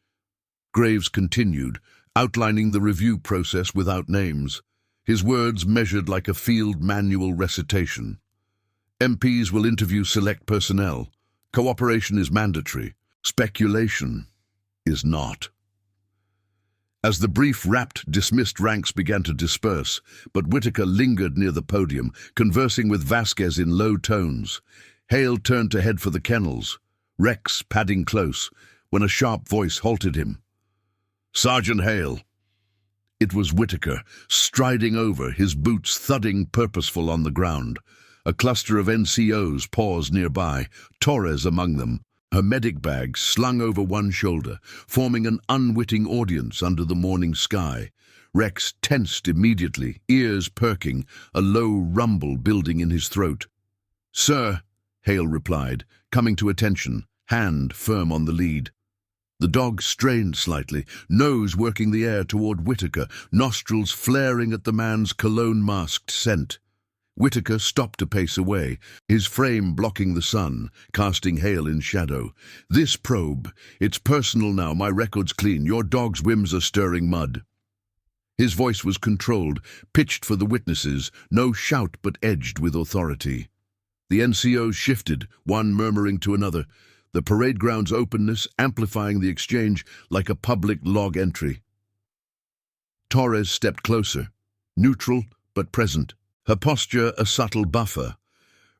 Graves continued, outlining the review process without names, his words measured like a field manual recitation. "MPs will interview select personnel. Cooperation is mandatory. Speculation is not." As the brief, rapt, dismissed ranks began to disperse, but Whitaker lingered near the podium, conversing with Vasquez in low tones. Hale turned to head for the kennels, Rex padding close, when a sharp voice halted him. "Sergeant Hale." It was Whitaker, striding over, his boots thudding purposeful on the ground. A cluster of NCOs paused nearby, Torres among them, her medic bag slung over one shoulder, forming an unwitting audience under the morning sky. Rex tensed immediately, ears perking, a low rumble building in his throat. "Sir," Hale replied, coming to attention, hand firm on the lead. The dog strained slightly, nose working the air toward Whitaker, nostrils flaring at the man's cologne-masked scent. Whitaker stopped a pace away, his frame blocking the sun, casting Hale in shadow. "This probe, it's personal now, my record's clean, your dog's whims are stirring mud." His voice was controlled, pitched for the witnesses, no shout but edged with authority. The NCOs shifted, one murmuring to another, the parade ground's openness amplifying the exchange like a public log entry. Torres stepped closer, neutral but present, her posture a subtle buffer.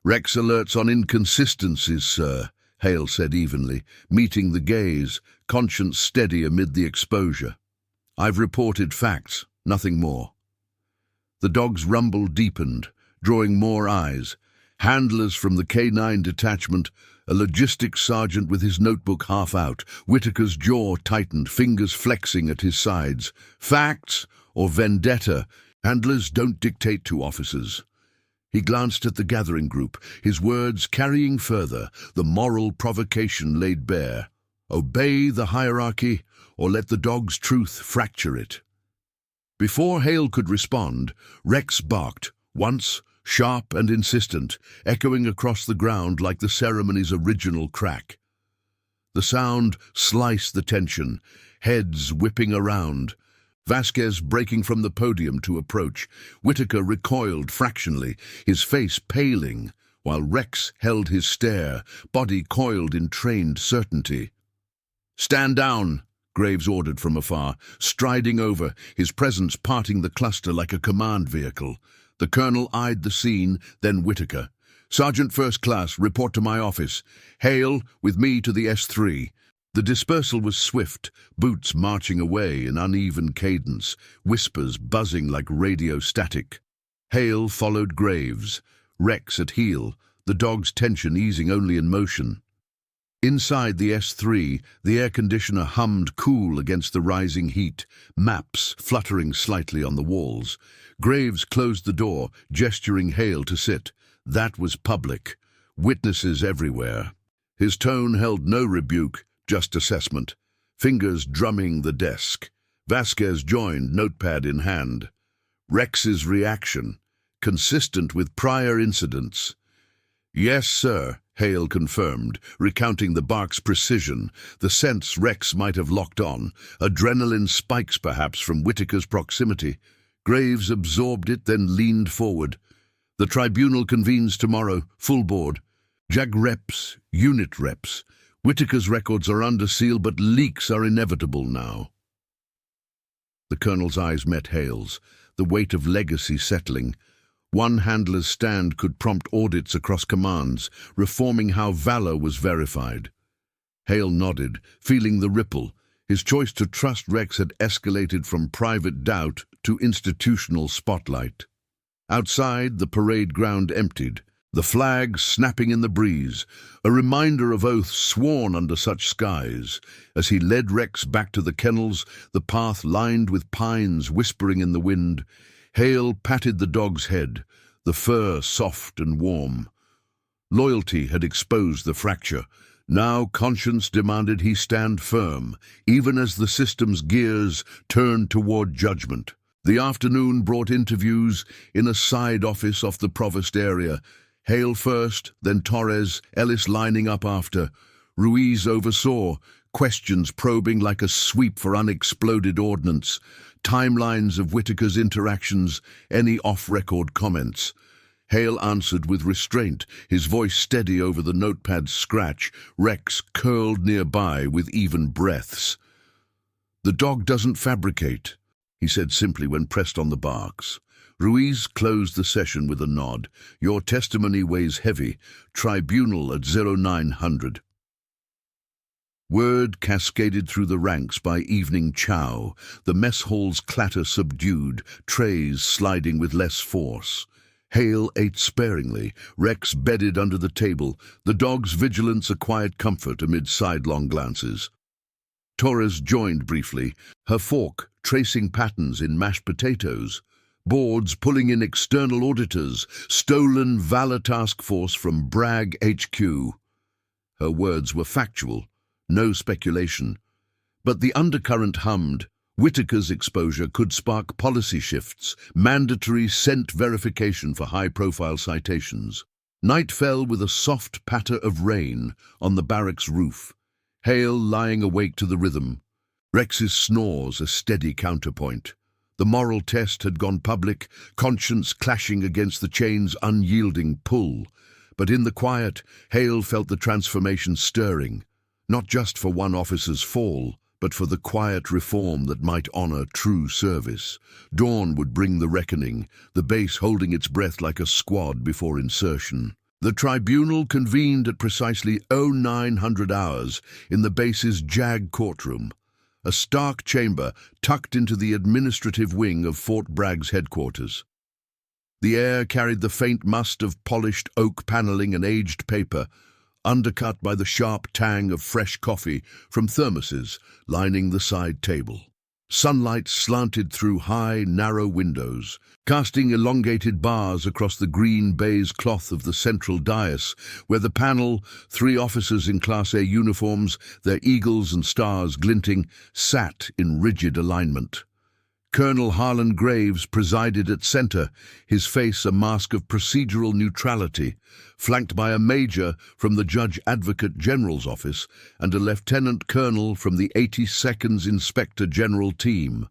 "Rex alerts on inconsistencies, sir," Hale said evenly, meeting the gaze, conscience steady amid the exposure. "I've reported facts, nothing more." The dog's rumble deepened, drawing more eyes. Handlers from the K-9 detachment, a logistics sergeant with his notebook half out. Whitaker's jaw tightened, fingers flexing at his sides. "Facts or vendetta? Handlers don't dictate to officers." He glanced at the gathering group, his words carrying further, the moral provocation laid bare. Obey the hierarchy, or let the dog's truth fracture it. Before Hale could respond, Rex barked, once, sharp and insistent, echoing across the ground like the ceremony's original crack. The sound sliced the tension, heads whipping around. Vasquez breaking from the podium to approach. Whitaker recoiled fractionally, his face paling, while Rex held his stare, body coiled in trained certainty. "Stand down," Graves ordered from afar, striding over, his presence parting the cluster like a command vehicle. The colonel eyed the scene, then Whitaker. "Sergeant First Class, report to my office. Hale, with me to the S3. The dispersal was swift, boots marching away in uneven cadence, whispers buzzing like radio static. Hale followed Graves, Rex at heel, the dog's tension easing only in motion. Inside the S3, the air conditioner hummed cool against the rising heat, maps fluttering slightly on the walls. Graves closed the door, gesturing Hale to sit. That was public. Witnesses everywhere. His tone held no rebuke, just assessment. Fingers drumming the desk. Vasquez joined, notepad in hand. Rex's reaction, consistent with prior incidents. "Yes, sir," Hale confirmed, recounting the bark's precision, the sense Rex might have locked on, adrenaline spikes perhaps from Whitaker's proximity. Graves absorbed it, then leaned forward. "The tribunal convenes tomorrow, full board. JAG reps, unit reps. Whitaker's records are under seal, but leaks are inevitable now." The colonel's eyes met Hale's, the weight of legacy settling. One handler's stand could prompt audits across commands, reforming how valor was verified. Hale nodded, feeling the ripple. His choice to trust Rex had escalated from private doubt to institutional spotlight. Outside, the parade ground emptied. the flag snapping in the breeze, a reminder of oaths sworn under such skies. As he led Rex back to the kennels, the path lined with pines whispering in the wind, Hale patted the dog's head, the fur soft and warm. Loyalty had exposed the fracture. Now conscience demanded he stand firm, even as the system's gears turned toward judgment. The afternoon brought interviews in a side office off the Provost area. Hale first, then Torres, Ellis lining up after. Ruiz oversaw, questions probing like a sweep for unexploded ordnance, timelines of Whitaker's interactions, any off-record comments. Hale answered with restraint, his voice steady over the notepad's scratch, Rex curled nearby with even breaths. "The dog doesn't fabricate," he said simply when pressed on the barks. Ruiz closed the session with a nod. "Your testimony weighs heavy. Tribunal at 0900. Word cascaded through the ranks by evening chow, the mess hall's clatter subdued, trays sliding with less force. Hale ate sparingly, Rex bedded under the table, the dog's vigilance a quiet comfort amid sidelong glances. Torres joined briefly, her fork tracing patterns in mashed potatoes. Boards pulling in external auditors, stolen valor task force from Bragg HQ. Her words were factual, no speculation. But the undercurrent hummed. Whitaker's exposure could spark policy shifts, mandatory scent verification for high-profile citations. Night fell with a soft patter of rain on the barracks roof, Hale lying awake to the rhythm, Rex's snores a steady counterpoint. The moral test had gone public, conscience clashing against the chain's unyielding pull. But in the quiet, Hale felt the transformation stirring, not just for one officer's fall, but for the quiet reform that might honor true service. Dawn would bring the reckoning, the base holding its breath like a squad before insertion. The tribunal convened at precisely 0900 hours in the base's JAG courtroom, a stark chamber tucked into the administrative wing of Fort Bragg's headquarters. The air carried the faint must of polished oak paneling and aged paper, undercut by the sharp tang of fresh coffee from thermoses lining the side table. Sunlight slanted through high, narrow windows, casting elongated bars across the green baize cloth of the central dais, where the panel, 3 officers in Class A uniforms, their eagles and stars glinting, sat in rigid alignment. Colonel Harlan Graves presided at center, his face a mask of procedural neutrality, flanked by a major from the Judge Advocate General's office and a lieutenant colonel from the 82nd's Inspector General team.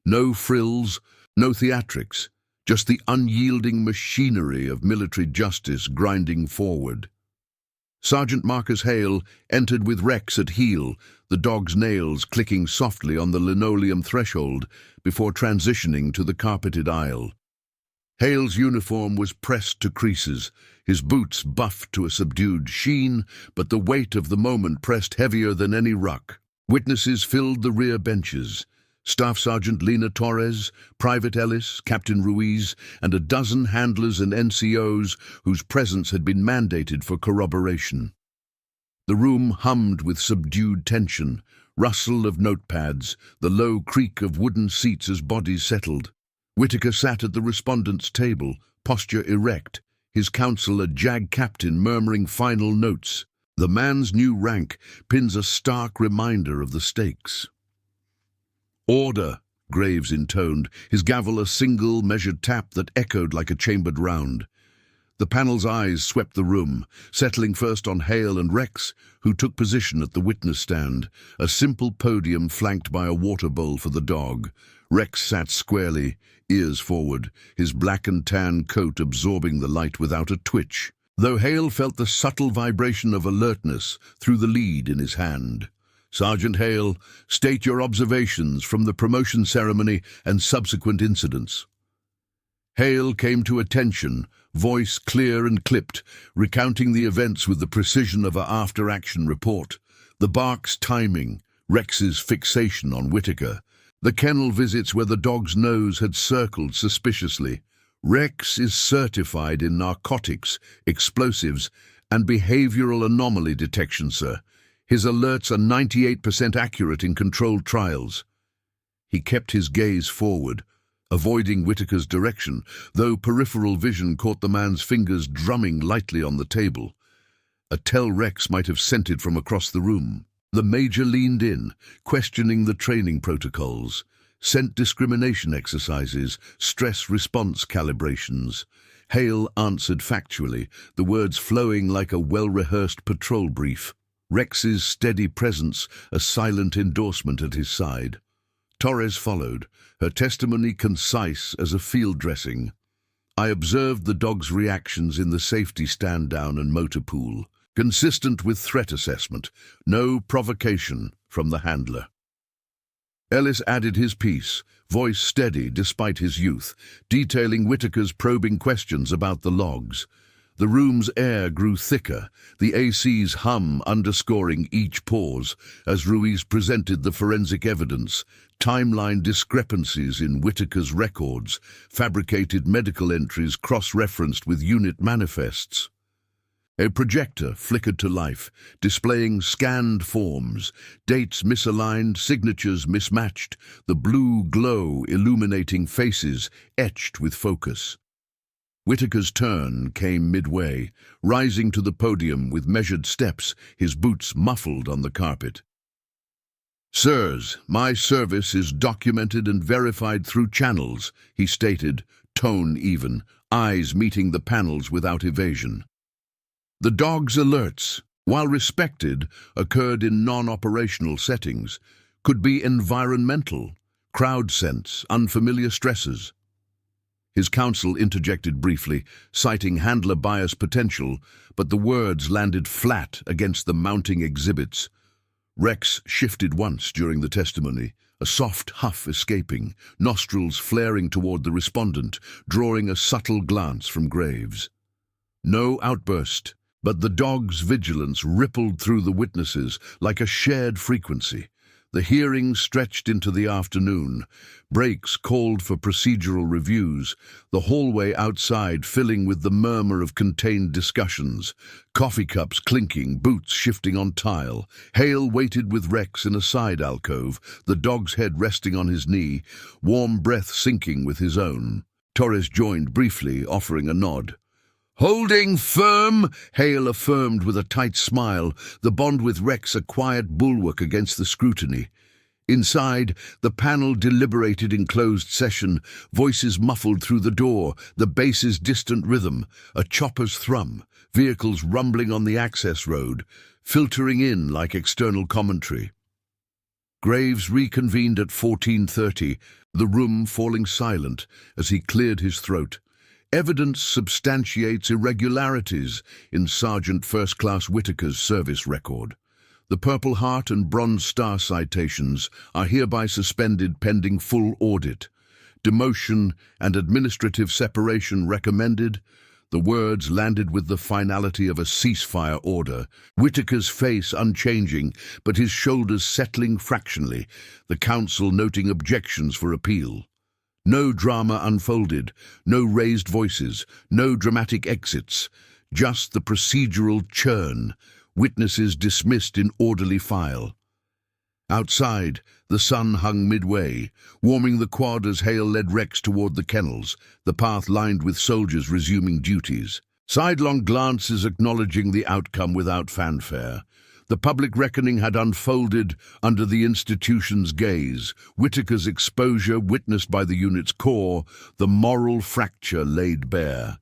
No frills, no theatrics, just the unyielding machinery of military justice grinding forward. Sergeant Marcus Hale entered with Rex at heel, the dog's nails clicking softly on the linoleum threshold before transitioning to the carpeted aisle. Hale's uniform was pressed to creases, his boots buffed to a subdued sheen, but the weight of the moment pressed heavier than any ruck. Witnesses filled the rear benches. Staff Sergeant Lena Torres, Private Ellis, Captain Ruiz, and a dozen handlers and NCOs whose presence had been mandated for corroboration. The room hummed with subdued tension, rustle of notepads, the low creak of wooden seats as bodies settled. Whitaker sat at the respondent's table, posture erect, his counsel a JAG captain murmuring final notes. The man's new rank pins a stark reminder of the stakes. "Order," Graves intoned, his gavel a single measured tap that echoed like a chambered round. The panel's eyes swept the room, settling first on Hale and Rex, who took position at the witness stand, a simple podium flanked by a water bowl for the dog. Rex sat squarely, ears forward, his black and tan coat absorbing the light without a twitch, though Hale felt the subtle vibration of alertness through the lead in his hand. "Sergeant Hale, state your observations from the promotion ceremony and subsequent incidents." Hale came to attention, voice clear and clipped, recounting the events with the precision of a after-action report. The bark's timing, Rex's fixation on Whitaker, the kennel visits where the dog's nose had circled suspiciously, Rex is certified in narcotics, explosives, and behavioral anomaly detection, sir. His alerts are 98% accurate in controlled trials. He kept his gaze forward, avoiding Whitaker's direction, though peripheral vision caught the man's fingers drumming lightly on the table. A tell Rex might have scented from across the room. The Major leaned in, questioning the training protocols, scent discrimination exercises, stress response calibrations. Hale answered factually, the words flowing like a well-rehearsed patrol brief. Rex's steady presence a silent endorsement at his side. Torres followed, her testimony concise as a field dressing. I observed the dog's reactions in the safety stand-down and motor pool, consistent with threat assessment, no provocation from the handler. Ellis added his piece, voice steady despite his youth, detailing Whitaker's probing questions about the logs. The room's air grew thicker, the AC's hum underscoring each pause as Ruiz presented the forensic evidence, timeline discrepancies in Whitaker's records, fabricated medical entries cross-referenced with unit manifests. A projector flickered to life, displaying scanned forms, dates misaligned, signatures mismatched, the blue glow illuminating faces etched with focus. Whitaker's turn came midway, rising to the podium with measured steps, his boots muffled on the carpet. "Sirs, my service is documented and verified through channels," he stated, tone even, eyes meeting the panel's without evasion. The dog's alerts, while respected, occurred in non-operational settings, could be environmental, crowd sense, unfamiliar stresses. His counsel interjected briefly, citing handler bias potential, but the words landed flat against the mounting exhibits. Rex shifted once during the testimony, a soft huff escaping, nostrils flaring toward the respondent, drawing a subtle glance from Graves. No outburst, but the dog's vigilance rippled through the witnesses like a shared frequency. The hearing stretched into the afternoon. Breaks called for procedural reviews, the hallway outside filling with the murmur of contained discussions, coffee cups clinking, boots shifting on tile. Hale waited with Rex in a side alcove, the dog's head resting on his knee, warm breath syncing with his own. Torres joined briefly, offering a nod. "Holding firm," Hale affirmed with a tight smile, the bond with Rex a quiet bulwark against the scrutiny. Inside, the panel deliberated in closed session, voices muffled through the door, the bass's distant rhythm, a chopper's thrum, vehicles rumbling on the access road, filtering in like external commentary. Graves reconvened at 14:30, the room falling silent as he cleared his throat. Evidence substantiates irregularities in Sergeant First Class Whitaker's service record. The Purple Heart and Bronze Star citations are hereby suspended pending full audit. Demotion and administrative separation recommended. The words landed with the finality of a ceasefire order, Whitaker's face unchanging, but his shoulders settling fractionally, the counsel noting objections for appeal. No drama unfolded, no raised voices, no dramatic exits, just the procedural churn, witnesses dismissed in orderly file. Outside, the sun hung midway, warming the quad as Hale led Rex toward the kennels, the path lined with soldiers resuming duties. Sidelong glances acknowledging the outcome without fanfare. The public reckoning had unfolded under the institution's gaze, Whitaker's exposure witnessed by the unit's core, the moral fracture laid bare.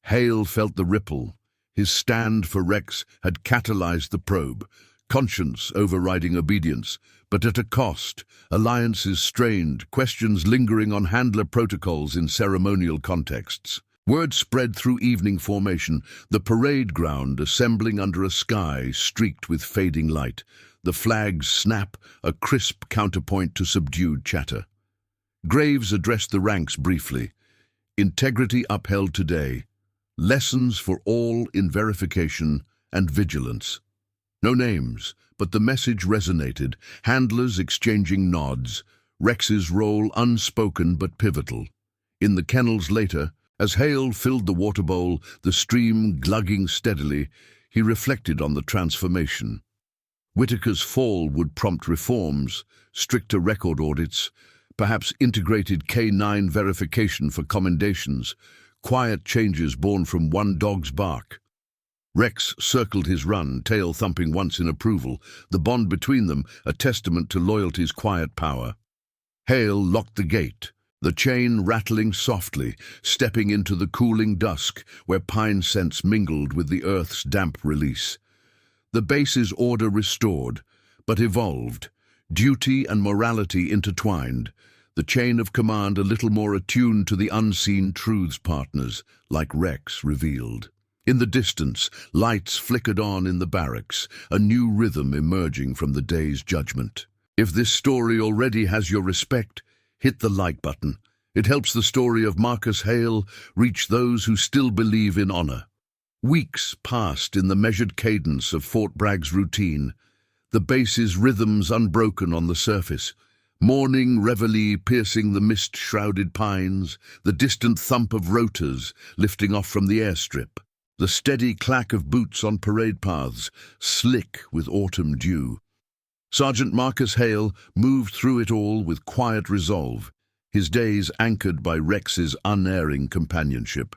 Hale felt the ripple. His stand for Rex had catalyzed the probe, conscience overriding obedience, but at a cost, alliances strained, questions lingering on handler protocols in ceremonial contexts. Word spread through evening formation, the parade ground assembling under a sky streaked with fading light, the flag's snap a crisp counterpoint to subdued chatter. Graves addressed the ranks briefly. Integrity upheld today. Lessons for all in verification and vigilance. No names, but the message resonated, handlers exchanging nods, Rex's role unspoken but pivotal. In the kennels later, As Hale filled the water bowl, the stream glugging steadily, he reflected on the transformation. Whitaker's fall would prompt reforms, stricter record audits, perhaps integrated K-9 verification for commendations, quiet changes born from one dog's bark. Rex circled his run, tail thumping once in approval, the bond between them a testament to loyalty's quiet power. Hale locked the gate, the chain rattling softly, stepping into the cooling dusk where pine scents mingled with the earth's damp release. The base's order restored, but evolved, duty and morality intertwined, the chain of command a little more attuned to the unseen truths partners, like Rex revealed. In the distance, lights flickered on in the barracks, a new rhythm emerging from the day's judgment. If this story already has your respect, hit the like button. It helps the story of Marcus Hale reach those who still believe in honor. Weeks passed in the measured cadence of Fort Bragg's routine, the base's rhythms unbroken on the surface. Morning reveille piercing the mist-shrouded pines, the distant thump of rotors lifting off from the airstrip, the steady clack of boots on parade paths, slick with autumn dew. Sergeant Marcus Hale moved through it all with quiet resolve, his days anchored by Rex's unerring companionship.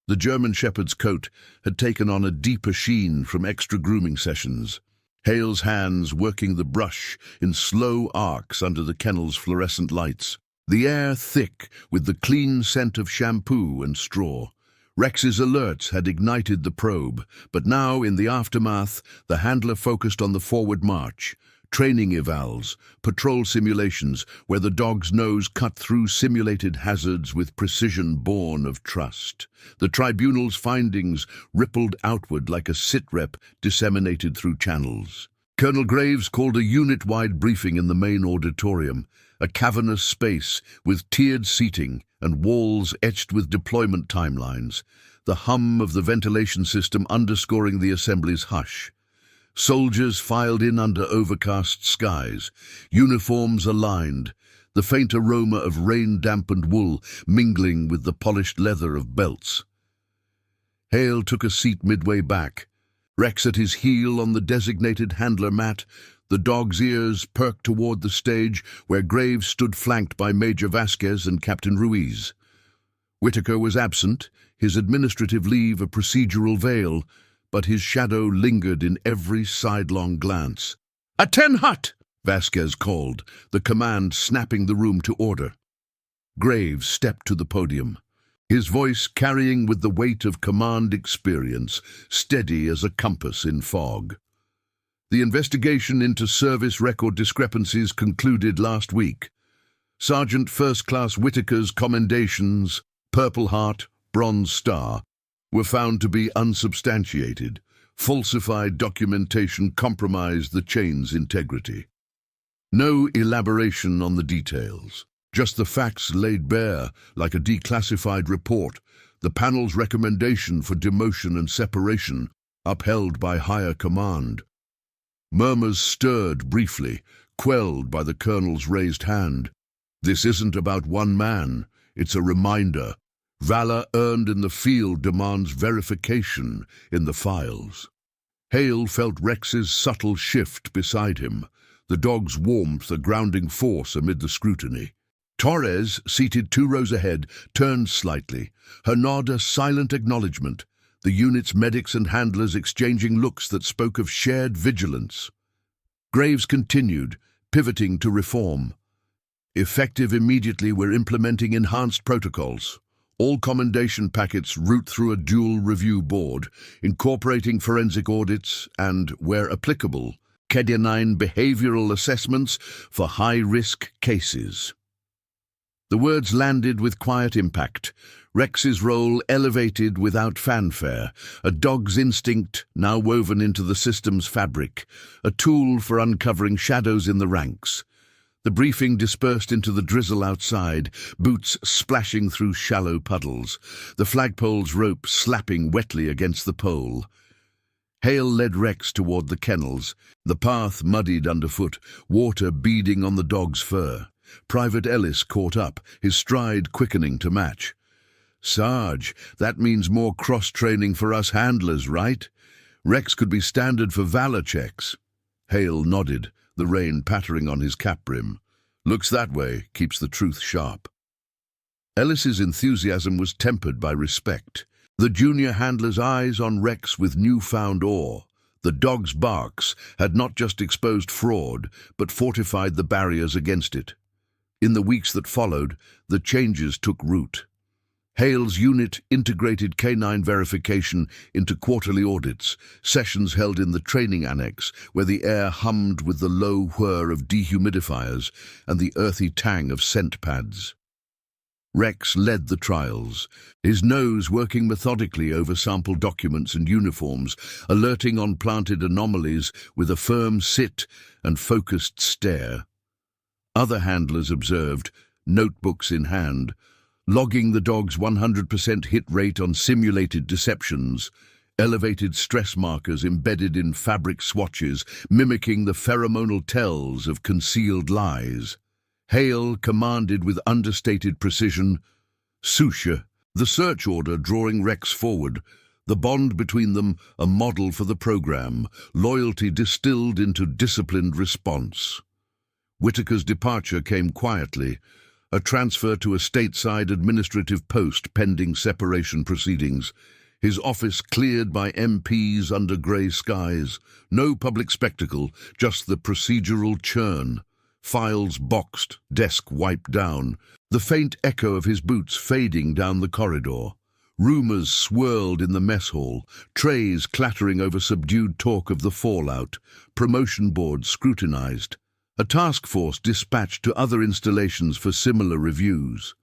The German shepherd's coat had taken on a deeper sheen from extra grooming sessions, Hale's hands working the brush in slow arcs under the kennel's fluorescent lights, the air thick with the clean scent of shampoo and straw. Rex's alerts had ignited the probe, but now, in the aftermath, the handler focused on the forward march, training evals, patrol simulations where the dog's nose cut through simulated hazards with precision born of trust. The tribunal's findings rippled outward like a sitrep disseminated through channels. Colonel Graves called a unit-wide briefing in the main auditorium, a cavernous space with tiered seating and walls etched with deployment timelines, the hum of the ventilation system underscoring the assembly's hush. Soldiers filed in under overcast skies, uniforms aligned, the faint aroma of rain-dampened wool mingling with the polished leather of belts. Hale took a seat midway back, Rex at his heel on the designated handler mat, the dog's ears perked toward the stage where Graves stood flanked by Major Vasquez and Captain Ruiz. Whitaker was absent, his administrative leave a procedural veil, but his shadow lingered in every sidelong glance. "Attend hut!" Vasquez called, the command snapping the room to order. Graves stepped to the podium, his voice carrying with the weight of command experience, steady as a compass in fog. The investigation into service record discrepancies concluded last week. Sergeant First Class Whitaker's commendations, Purple Heart, Bronze Star, were found to be unsubstantiated. Falsified documentation compromised the chain's integrity. No elaboration on the details, just the facts laid bare like a declassified report, the panel's recommendation for demotion and separation, upheld by higher command. Murmurs stirred briefly, quelled by the colonel's raised hand. This isn't about one man, it's a reminder. Valor earned in the field demands verification in the files. Hale felt Rex's subtle shift beside him, the dog's warmth a grounding force amid the scrutiny. Torres, seated 2 rows ahead, turned slightly, her nod a silent acknowledgement, the unit's medics and handlers exchanging looks that spoke of shared vigilance. Graves continued, pivoting to reform. Effective immediately, we're implementing enhanced protocols. All commendation packets route through a dual review board, incorporating forensic audits and, where applicable, K-9 behavioral assessments for high-risk cases. The words landed with quiet impact, Rex's role elevated without fanfare, a dog's instinct now woven into the system's fabric, a tool for uncovering shadows in the ranks. The briefing dispersed into the drizzle outside, boots splashing through shallow puddles, the flagpole's rope slapping wetly against the pole. Hale led Rex toward the kennels, the path muddied underfoot, water beading on the dog's fur. Private Ellis caught up, his stride quickening to match. Sarge, that means more cross-training for us handlers, right? Rex could be standard for valor checks. Hale nodded, the rain pattering on his cap brim. Looks that way, keeps the truth sharp. Ellis's enthusiasm was tempered by respect. The junior handler's eyes on Rex with newfound awe. The dog's barks had not just exposed fraud, but fortified the barriers against it. In the weeks that followed, the changes took root. Hale's unit integrated K-9 verification into quarterly audits, sessions held in the training annex, where the air hummed with the low whir of dehumidifiers and the earthy tang of scent pads. Rex led the trials, his nose working methodically over sample documents and uniforms, alerting on planted anomalies with a firm sit and focused stare. Other handlers observed, notebooks in hand, logging the dog's 100% hit rate on simulated deceptions, elevated stress markers embedded in fabric swatches, mimicking the pheromonal tells of concealed lies. Hale commanded with understated precision, "Susha," the search order drawing Rex forward, the bond between them a model for the program, loyalty distilled into disciplined response. Whitaker's departure came quietly, a transfer to a stateside administrative post pending separation proceedings, his office cleared by MPs under grey skies. No public spectacle, just the procedural churn. Files boxed, desk wiped down, the faint echo of his boots fading down the corridor. Rumours swirled in the mess hall, trays clattering over subdued talk of the fallout, promotion boards scrutinized. A task force dispatched to other installations for similar reviews.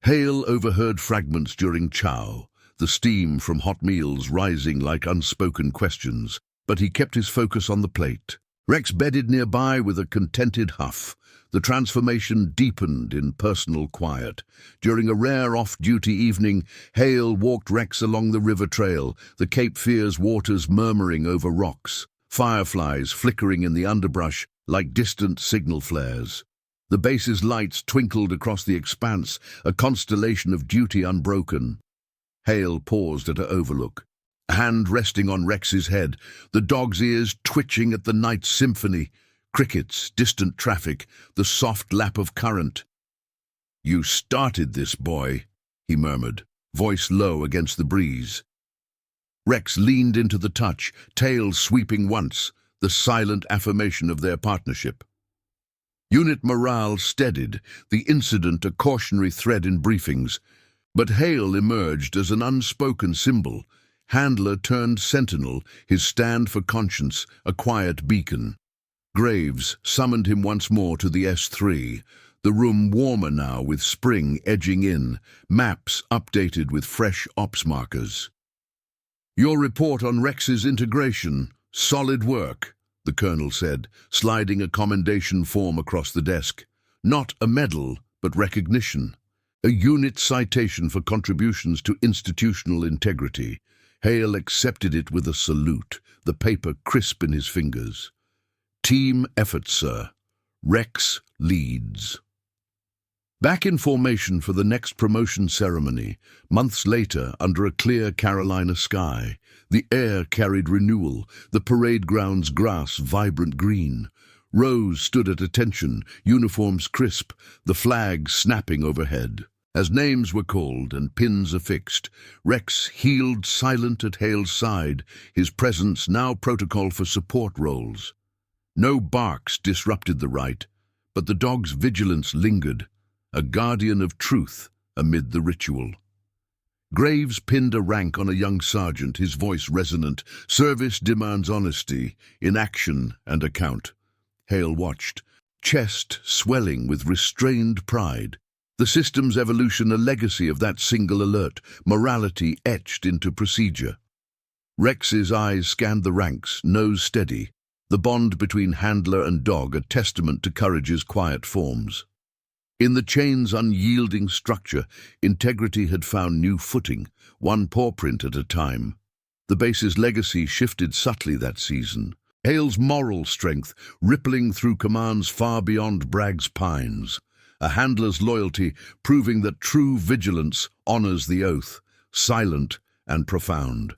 Hale overheard fragments during chow, the steam from hot meals rising like unspoken questions, but he kept his focus on the plate. Rex bedded nearby with a contented huff. The transformation deepened in personal quiet. During a rare off-duty evening, Hale walked Rex along the river trail, the Cape Fear's waters murmuring over rocks, fireflies flickering in the underbrush like distant signal flares. The base's lights twinkled across the expanse, a constellation of duty unbroken. Hale paused at her overlook, a hand resting on Rex's head, the dog's ears twitching at the night symphony, crickets, distant traffic, the soft lap of current. "You started this, boy," he murmured, voice low against the breeze. Rex leaned into the touch, tail sweeping once, the silent affirmation of their partnership. Unit morale steadied, the incident a cautionary thread in briefings, but Hale emerged as an unspoken symbol. Handler turned sentinel, his stand for conscience, a quiet beacon. Graves summoned him once more to the S3, the room warmer now with spring edging in, maps updated with fresh ops markers. "Your report on Rex's integration, solid work," the colonel said, sliding a commendation form across the desk. "Not a medal, but recognition. A unit citation for contributions to institutional integrity." Hale accepted it with a salute, the paper crisp in his fingers. "Team effort, sir. Rex leads." Back in formation for the next promotion ceremony, months later under a clear Carolina sky, the air carried renewal, the parade ground's grass vibrant green. Rows stood at attention, uniforms crisp, the flag snapping overhead. As names were called and pins affixed, Rex heeled silent at Hale's side, his presence now protocol for support roles. No barks disrupted the rite, but the dog's vigilance lingered, a guardian of truth amid the ritual. Graves pinned a rank on a young sergeant, his voice resonant. "Service demands honesty, in action and account." Hale watched, chest swelling with restrained pride. The system's evolution a legacy of that single alert, morality etched into procedure. Rex's eyes scanned the ranks, nose steady, the bond between handler and dog a testament to courage's quiet forms. In the chain's unyielding structure, integrity had found new footing, one pawprint at a time. The base's legacy shifted subtly that season. Hale's moral strength rippling through commands far beyond Bragg's Pines. a handler's loyalty proving that true vigilance honors the oath, silent and profound.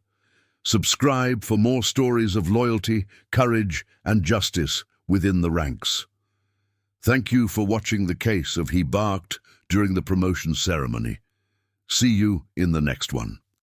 Subscribe for more stories of loyalty, courage, and justice within the ranks. Thank you for watching the case of He Barked during the promotion ceremony. See you in the next one.